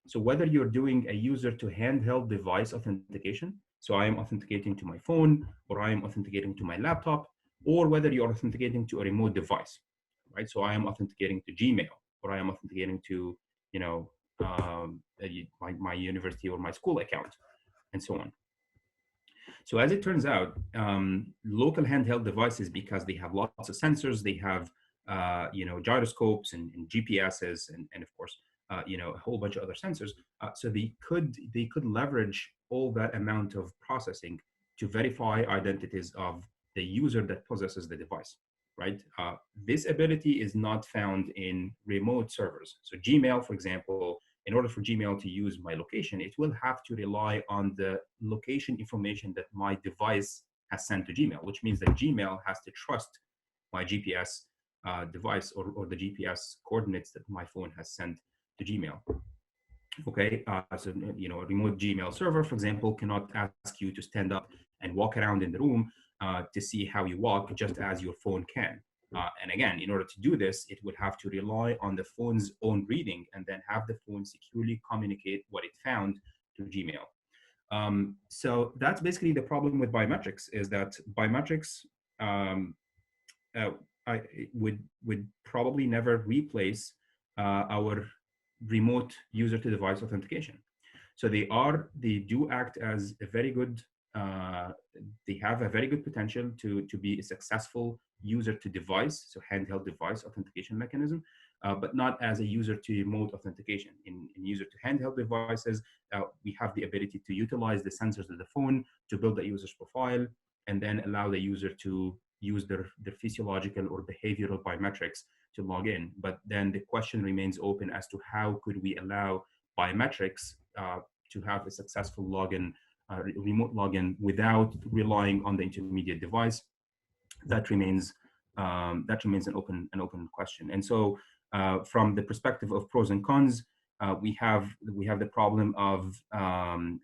So whether you're doing a user to handheld device authentication, so I am authenticating to my phone, or I am authenticating to my laptop, or whether you're authenticating to a remote device, right? So I am authenticating to Gmail, or I am authenticating to, you know, my university or my school account, and so on. So as it turns out, local handheld devices, because they have lots of sensors, they have gyroscopes and GPSs, and of course a whole bunch of other sensors. So they could leverage all that amount of processing to verify identities of the user that possesses the device, right? This ability is not found in remote servers. So Gmail, for example, in order for Gmail to use my location, it will have to rely on the location information that my device has sent to Gmail, which means that Gmail has to trust my GPS device or the GPS coordinates that my phone has sent to Gmail. Okay, so a remote Gmail server, for example, cannot ask you to stand up and walk around in the room to see how you walk, just as your phone can. And again, in order to do this, it would have to rely on the phone's own reading and then have the phone securely communicate what it found to Gmail. So that's basically the problem with biometrics, is that biometrics would probably never replace our remote user to device authentication. So they do act as a very good, they have a very good potential to be a successful user to device, so handheld device authentication mechanism, but not as a user to remote authentication. In user to handheld devices, we have the ability to utilize the sensors of the phone to build the user's profile and then allow the user to use their physiological or behavioral biometrics to log in. But then the question remains open as to how could we allow biometrics to have a successful login, remote login, without relying on the intermediate device. That remains an open question. And so from the perspective of pros and cons, we have the problem of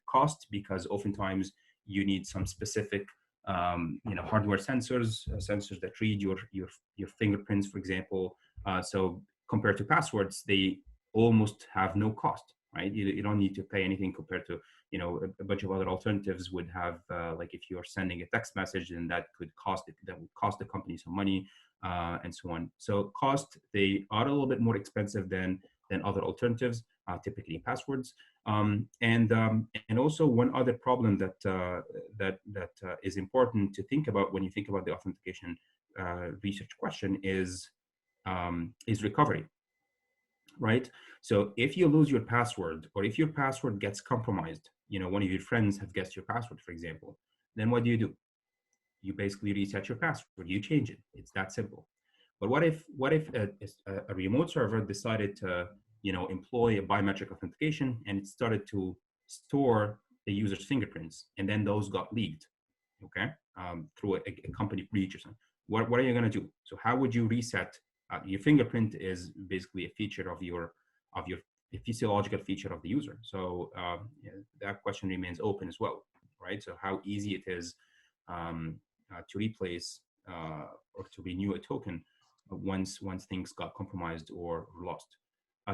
cost, because oftentimes you need some specific hardware sensors that read your fingerprints, for example. So compared to passwords, they almost have no cost, right? You don't need to pay anything compared to a bunch of other alternatives would have, like if you're sending a text message, then that would cost the company some money, and so on. So cost, they are a little bit more expensive than other alternatives, typically passwords. And also one other problem that is important to think about when you think about the authentication research question is recovery, right? So if you lose your password, or if your password gets compromised, one of your friends have guessed your password, for example, then what do? You basically reset your password, you change it. It's that simple. But what if a remote server decided to employ a biometric authentication, and it started to store the user's fingerprints, and then those got leaked, okay, through a company breach or something? What are you going to do? So how would you reset? Your fingerprint is basically a feature of your a physiological feature of the user. So that question remains open as well, right? So how easy it is to replace or to renew a token once things got compromised or lost.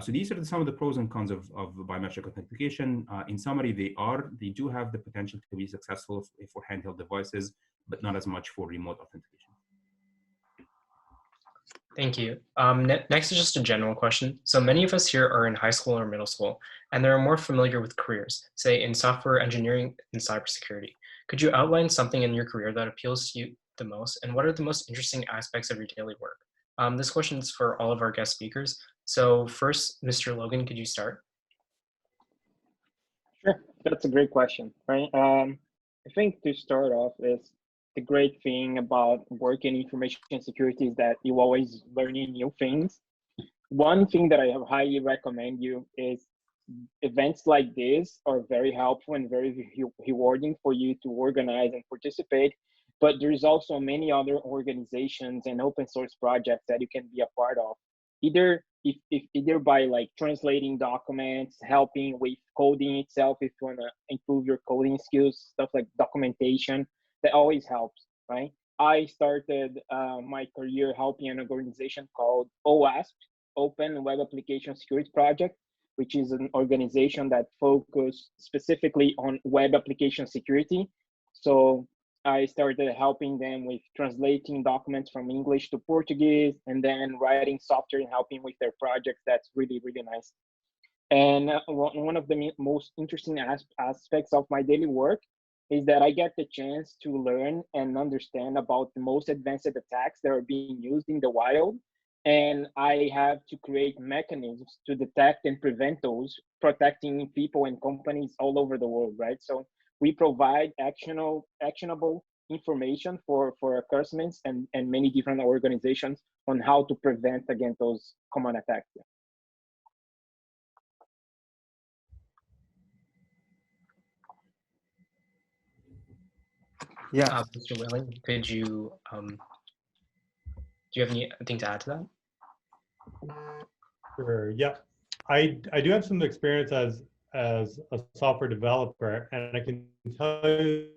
So these are some of the pros and cons of biometric authentication. In summary, they do have the potential to be successful for handheld devices, but not as much for remote authentication. Thank you. Next is just a general question. So many of us here are in high school or middle school, and they're more familiar with careers, say in software engineering and cybersecurity. Could you outline something in your career that appeals to you the most, and what are the most interesting aspects of your daily work? This question is for all of our guest speakers. So first, Mr. Logan, could you start? Sure, that's a great question, right? I think to start off is, the great thing about working in information security is that you always learning new things. One thing that I highly recommend you is events like this are very helpful and very rewarding for you to organize and participate. But there's also many other organizations and open source projects that you can be a part of, either either by like translating documents, helping with coding itself if you want to improve your coding skills, stuff like documentation. That always helps, right? I started my career helping an organization called OWASP, Open Web Application Security Project, which is an organization that focuses specifically on web application security. So I started helping them with translating documents from English to Portuguese, and then writing software and helping with their projects. That's really, really nice. And one of the most interesting aspects of my daily work is that I get the chance to learn and understand about the most advanced attacks that are being used in the wild. And I have to create mechanisms to detect and prevent those, protecting people and companies all over the world, right? So we provide actionable information for our customers and many different organizations on how to prevent against those common attacks. Yeah. Mr. Willing, could you, do you have anything to add to that? Sure. Yeah, I do have some experience as a software developer, and I can tell you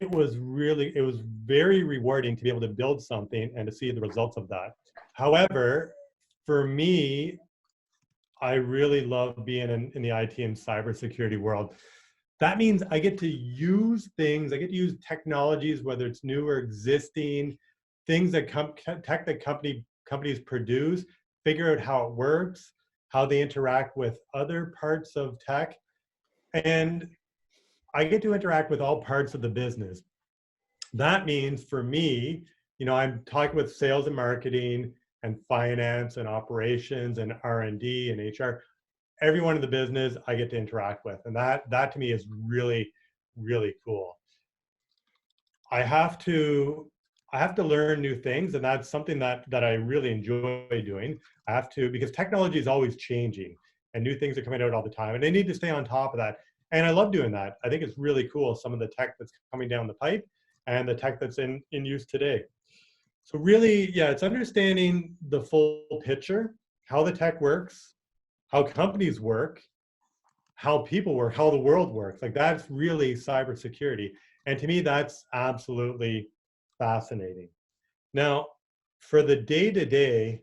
it was very rewarding to be able to build something and to see the results of that. However, for me, I really love being in the IT and cybersecurity world. That means I get to use things, I get to use technologies, whether it's new or existing, things that tech that companies produce, figure out how it works, how they interact with other parts of tech. And I get to interact with all parts of the business. That means for me, I'm talking with sales and marketing and finance and operations and R&D and HR. Everyone in the business I get to interact with. And that to me is really, really cool. I have to learn new things, and that's something that I really enjoy doing. I have to, because technology is always changing and new things are coming out all the time, and I need to stay on top of that. And I love doing that. I think it's really cool, some of the tech that's coming down the pipe and the tech that's in use today. So really, yeah, it's understanding the full picture, how the tech works, how companies work, how people work, how the world works. Like, that's really cybersecurity. And to me, that's absolutely fascinating. Now, for the day-to-day,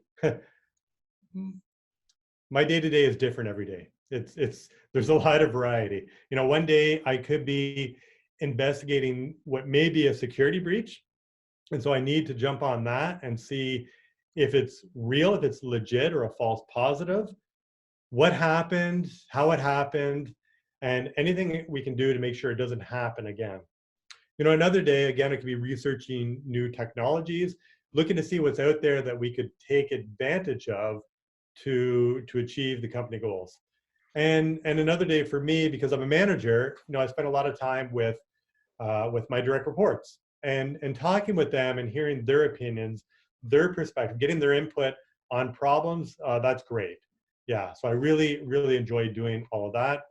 my day-to-day is different every day. There's a lot of variety. One day I could be investigating what may be a security breach. And so I need to jump on that and see if it's real, if it's legit or a false positive, what happened, how it happened, and anything we can do to make sure it doesn't happen again. Another day, again, it could be researching new technologies, looking to see what's out there that we could take advantage of to achieve the company goals. And another day for me, because I'm a manager, I spend a lot of time with my direct reports and talking with them and hearing their opinions, their perspective, getting their input on problems. That's great. Yeah, so I really, really enjoy doing all of that.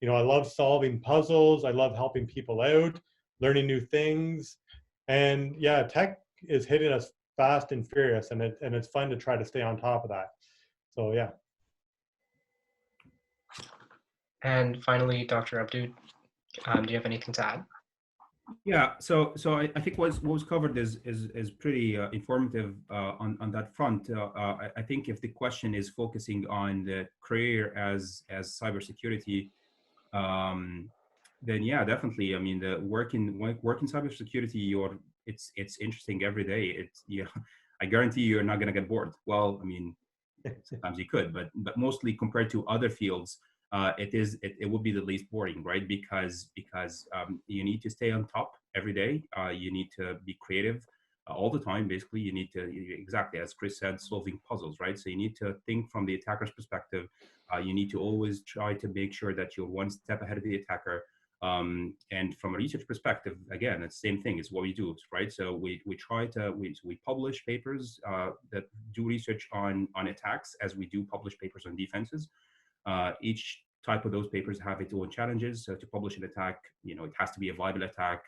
I love solving puzzles. I love helping people out, learning new things. And yeah, tech is hitting us fast and furious, and it's fun to try to stay on top of that. So yeah. And finally, Dr. Abdu, do you have anything to add? Yeah, so I think what was covered is pretty informative on that front. I think if the question is focusing on the career as cybersecurity, then yeah, definitely. I mean, the work in cybersecurity, it's interesting every day. I guarantee you're not going to get bored. Well, I mean, sometimes you could, but mostly compared to other fields, it would be the least boring, right? Because you need to stay on top every day. You need to be creative all the time. Basically, you need to, exactly as Chris said, solving puzzles, right? So you need to think from the attacker's perspective. You need to always try to make sure that you're one step ahead of the attacker. And from a research perspective, again, it's the same thing. It's what we do, right? So we publish papers that do research on attacks, as we do publish papers on defenses. Each type of those papers have its own challenges. So to publish an attack, it has to be a viable attack.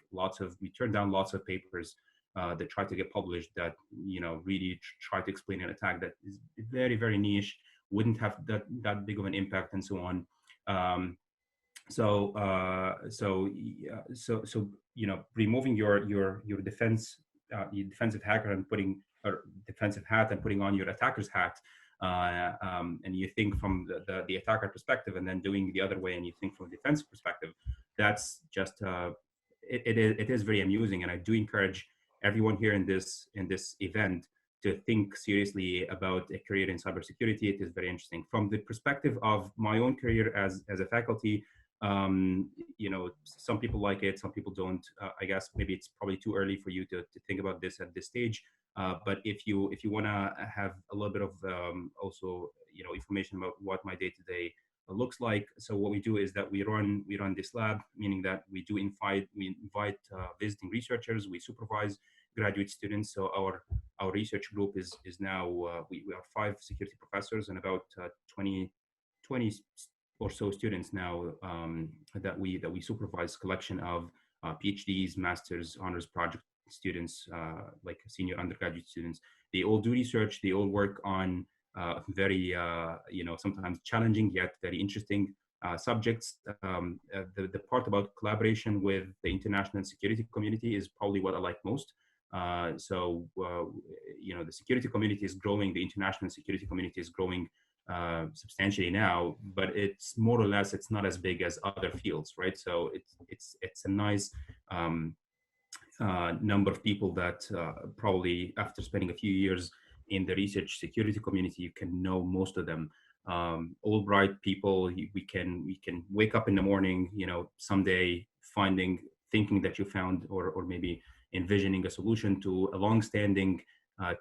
We turn down lots of papers that try to get published that, really try to explain an attack that is very, very niche, wouldn't have that big of an impact, and so on. Removing your defensive hacker and defensive hat and putting on your attacker's hat, and you think from the attacker perspective, and then doing the other way and you think from a defensive perspective, that's just it is very amusing. And I do encourage everyone here in this event to think seriously about a career in cybersecurity. It is very interesting. From the perspective of my own career as a faculty, some people like it, some people don't. I guess maybe it's probably too early for you to think about this at this stage. But if you want to have a little bit of also information about what my day-to-day looks like, so what we do is that we run this lab, meaning that we invite visiting researchers, we supervise graduate students. So our research group is now we are 5 security professors and about 20 or so students now that we supervise, collection of PhDs, masters, honors project students, like senior undergraduate students. They all do research. They all work on very sometimes challenging yet very interesting subjects. The part about collaboration with the international security community is probably what I like most. The security community is growing. The international security community is growing substantially now, but it's more or less, it's not as big as other fields, right? So it's a nice number of people that probably after spending a few years in the research security community, you can know most of them. All bright people. We can wake up in the morning, someday thinking that you found or maybe envisioning a solution to a long-standing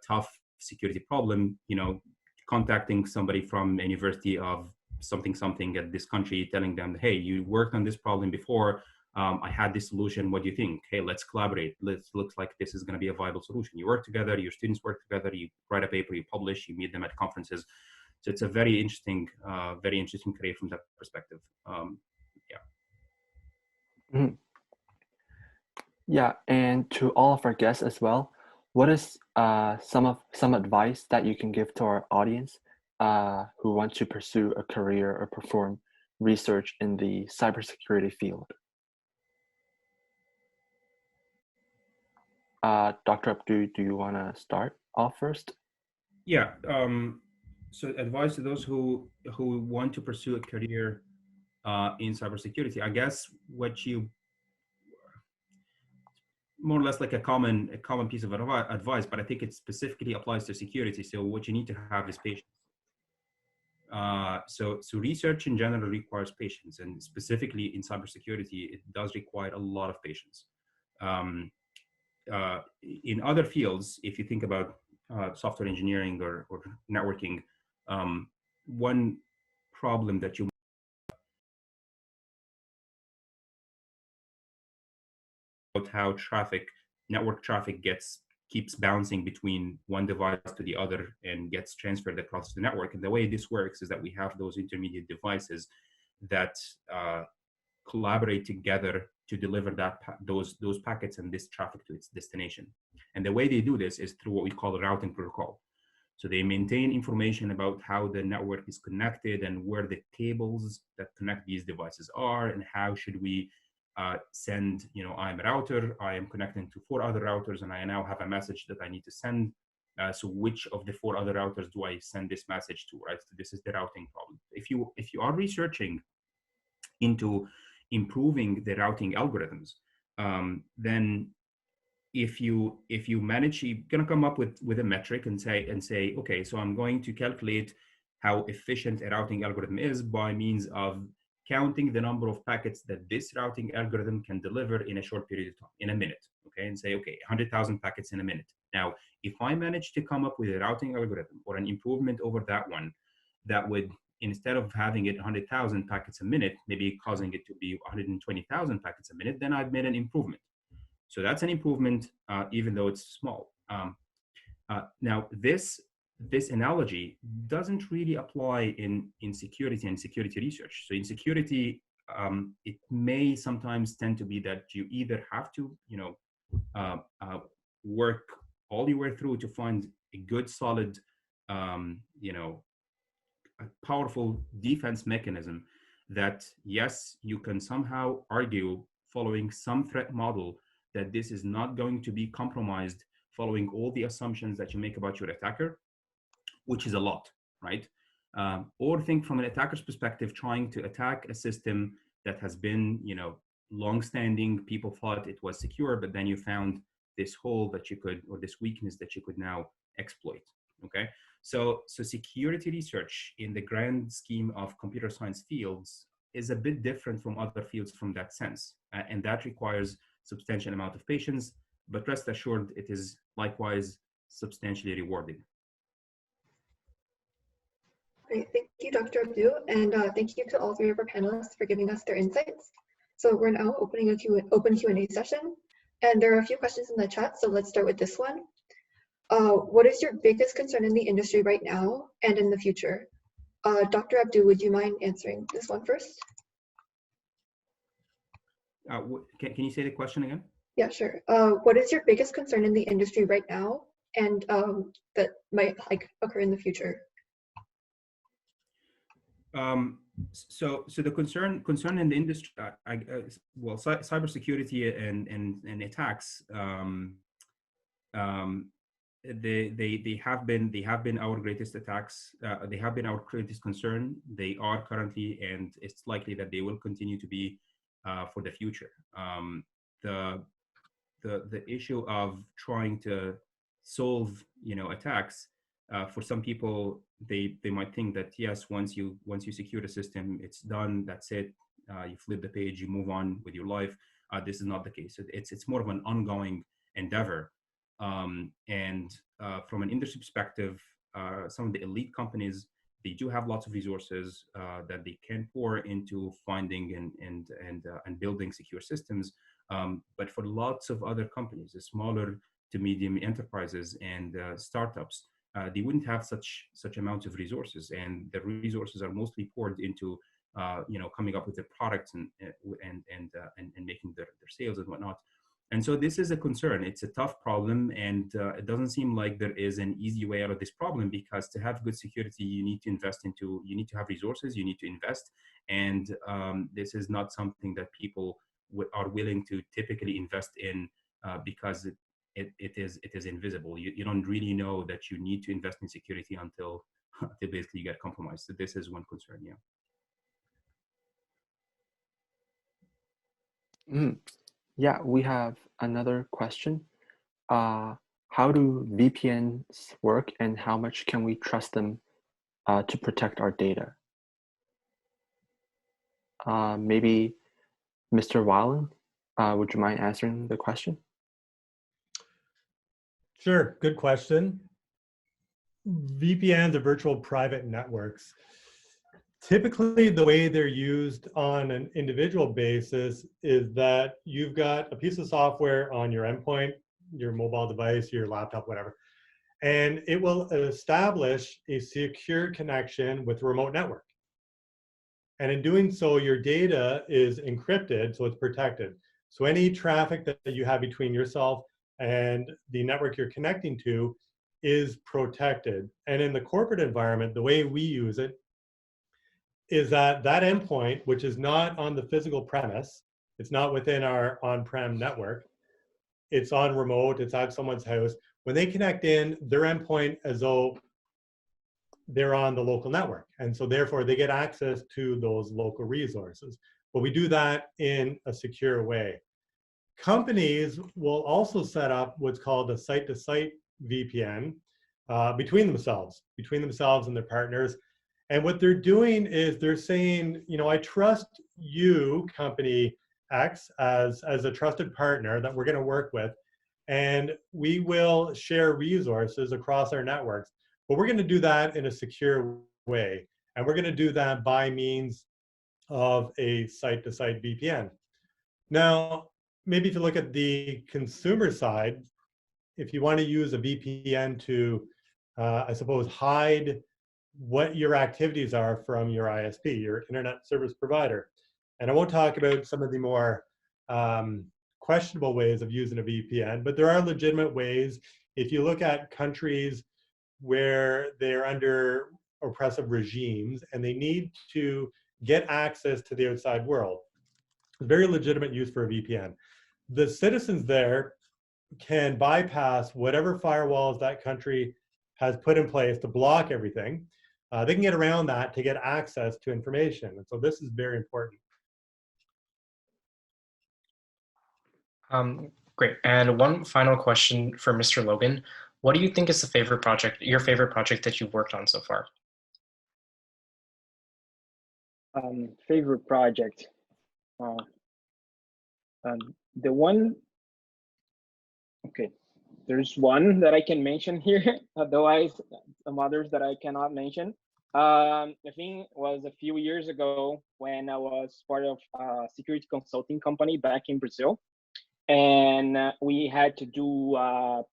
tough security problem, contacting somebody from a university of something at this country, telling them, hey, you worked on this problem before, I had this solution, what do you think? Hey, let's collaborate. Looks like this is going to be a viable solution. You work together, your students work together, you write a paper, you publish, you meet them at conferences. So it's a very interesting career from that perspective. Yeah, and to all of our guests as well, what is some advice that you can give to our audience who want to pursue a career or perform research in the cybersecurity field? Dr. Abdu, do you want to start off first? Yeah. So advice to those who want to pursue a career in cybersecurity, I guess more or less like a common piece of advice, but I think it specifically applies to security. So what you need to have is patience. So research in general requires patience, and specifically in cybersecurity, it does require a lot of patience. In other fields, if you think about software engineering or networking, one problem that you about how network traffic keeps bouncing between one device to the other and gets transferred across the network. And the way this works is that we have those intermediate devices that collaborate together to deliver those packets and this traffic to its destination. And the way they do this is through what we call a routing protocol. So they maintain information about how the network is connected and where the cables that connect these devices are, and how should we send, I'm a router, I am connecting to 4 other routers, and I now have a message that I need to send. So which of the 4 other routers do I send this message to, right? So this is the routing problem. If you are researching into improving the routing algorithms, then if you manage, you're going to come up with a metric and say, okay, so I'm going to calculate how efficient a routing algorithm is by means of counting the number of packets that this routing algorithm can deliver in a short period of time, in a minute, okay? And say, okay, 100,000 packets in a minute. Now, if I manage to come up with a routing algorithm or an improvement over that one, that would, instead of having it 100,000 packets a minute, maybe causing it to be 120,000 packets a minute, then I've made an improvement. So that's an improvement, even though it's small. Now, this this analogy doesn't really apply in security and security research. So in security, it may sometimes tend to be that you either have to, work all your way through to find a good, solid, a powerful defense mechanism that, yes, you can somehow argue following some threat model that this is not going to be compromised following all the assumptions that you make about your attacker, which is a lot, right? Or think from an attacker's perspective, trying to attack a system that has been, long-standing, people thought it was secure, but then you found this hole that you could, or this weakness that you could now exploit, okay? So security research in the grand scheme of computer science fields is a bit different from other fields from that sense. And that requires substantial amount of patience, but rest assured, it is likewise substantially rewarding. Great, thank you, Dr. Abdu, and thank you to all three of our panelists for giving us their insights. So we're now opening a open Q&A session, and there are a few questions in the chat, so let's start with this one. What is your biggest concern in the industry right now and in the future? Dr. Abdu, would you mind answering this one first? Can you say the question again? Yeah, sure. What is your biggest concern in the industry right now and that might occur in the future? So the concern in the industry, well, cybersecurity and attacks, they have been our greatest attacks. They have been our greatest concern. They are currently, and it's likely that they will continue to be for the future. The issue of trying to solve, attacks. For some people, they might think that yes, once you secure the system, it's done. That's it. You flip the page, you move on with your life. This is not the case. It's more of an ongoing endeavor. And from an industry perspective, some of the elite companies, they do have lots of resources that they can pour into finding and building secure systems. But for lots of other companies, the smaller to medium enterprises and startups, they wouldn't have such amounts of resources, and the resources are mostly poured into coming up with their products and making their sales and whatnot. And so this is a concern. It's a tough problem, and it doesn't seem like there is an easy way out of this problem, because to have good security, you need to have resources, you need to invest, and this is not something that people are willing to typically invest in because it is invisible. You don't really know that you need to invest in security until basically you get compromised. So this is one concern, yeah. Yeah, we have another question. How do VPNs work, and how much can we trust them to protect our data? Maybe Mr. Weiland, would you mind answering the question? Sure, good question. VPNs are virtual private networks. Typically, the way they're used on an individual basis is that you've got a piece of software on your endpoint, your mobile device, your laptop, whatever, and it will establish a secure connection with a remote network. And in doing so, your data is encrypted, so it's protected. So any traffic that you have between yourself and the network you're connecting to is protected. And in the corporate environment, the way we use it is that endpoint, which is not on the physical premise, it's not within our on-prem network, it's on remote, it's at someone's house. When they connect in, their endpoint as though they're on the local network. And so therefore they get access to those local resources. But we do that in a secure way. Companies will also set up what's called a site-to-site VPN between themselves and their partners. And what they're doing is they're saying, I trust you, company X, as a trusted partner that we're going to work with, and we will share resources across our networks. But we're going to do that in a secure way. And we're going to do that by means of a site-to-site VPN. Now, maybe if you look at the consumer side, if you want to use a VPN to I suppose, hide what your activities are from your ISP, your internet service provider. And I won't talk about some of the more questionable ways of using a VPN, but there are legitimate ways. If you look at countries where they're under oppressive regimes and they need to get access to the outside world, very legitimate use for a VPN. The citizens there can bypass whatever firewalls that country has put in place to block everything. They can get around that to get access to information. And so this is very important. Great. And one final question for Mr. Logan. What do you think is your favorite project that you've worked on so far? Favorite project. The one, okay, there's one that I can mention here, otherwise some others that I cannot mention. I think it was a few years ago when I was part of a security consulting company back in Brazil. And we had to do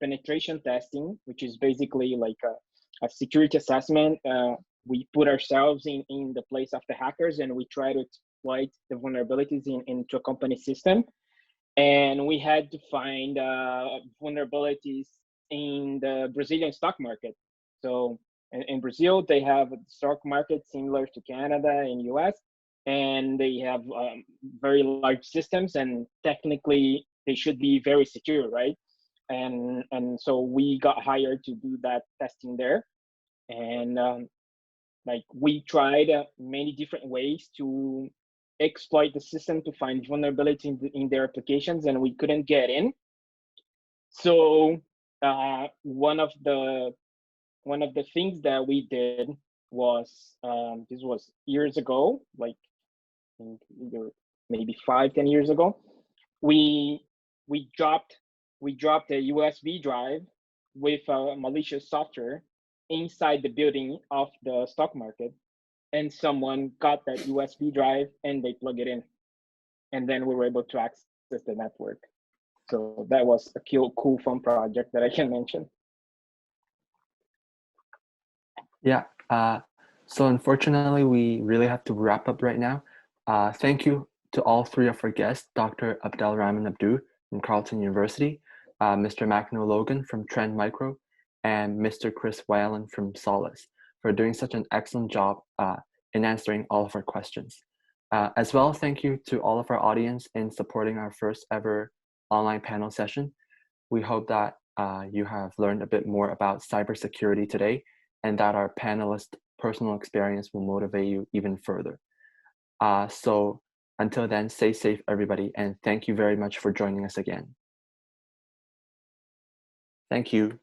penetration testing, which is basically like a security assessment. We put ourselves in the place of the hackers and we try to exploit the vulnerabilities into a company system. And we had to find vulnerabilities in the Brazilian stock market. So in Brazil, they have a stock market similar to Canada and US, and they have very large systems, and technically they should be very secure, right? And so we got hired to do that testing there. And like we tried many different ways to exploit the system to find vulnerability in their applications, and we couldn't get in. So one of the things that we did was, this was years ago, like maybe 5-10 years ago, we dropped a USB drive with malicious software inside the building of the stock market, and someone got that USB drive and they plug it in, and then we were able to access the network. So that was a cool fun project that I can mention. Yeah, so unfortunately, we really have to wrap up right now. Thank you to all three of our guests, Dr. Abdelrahman Abdou from Carleton University, Mr. Magno Logan from Trend Micro, and Mr. Chris Whalen from Solace for doing such an excellent job in answering all of our questions. As well, thank you to all of our audience in supporting our first ever online panel session. We hope that you have learned a bit more about cybersecurity today, and that our panelists' personal experience will motivate you even further. So until then, stay safe, everybody, and thank you very much for joining us again. Thank you.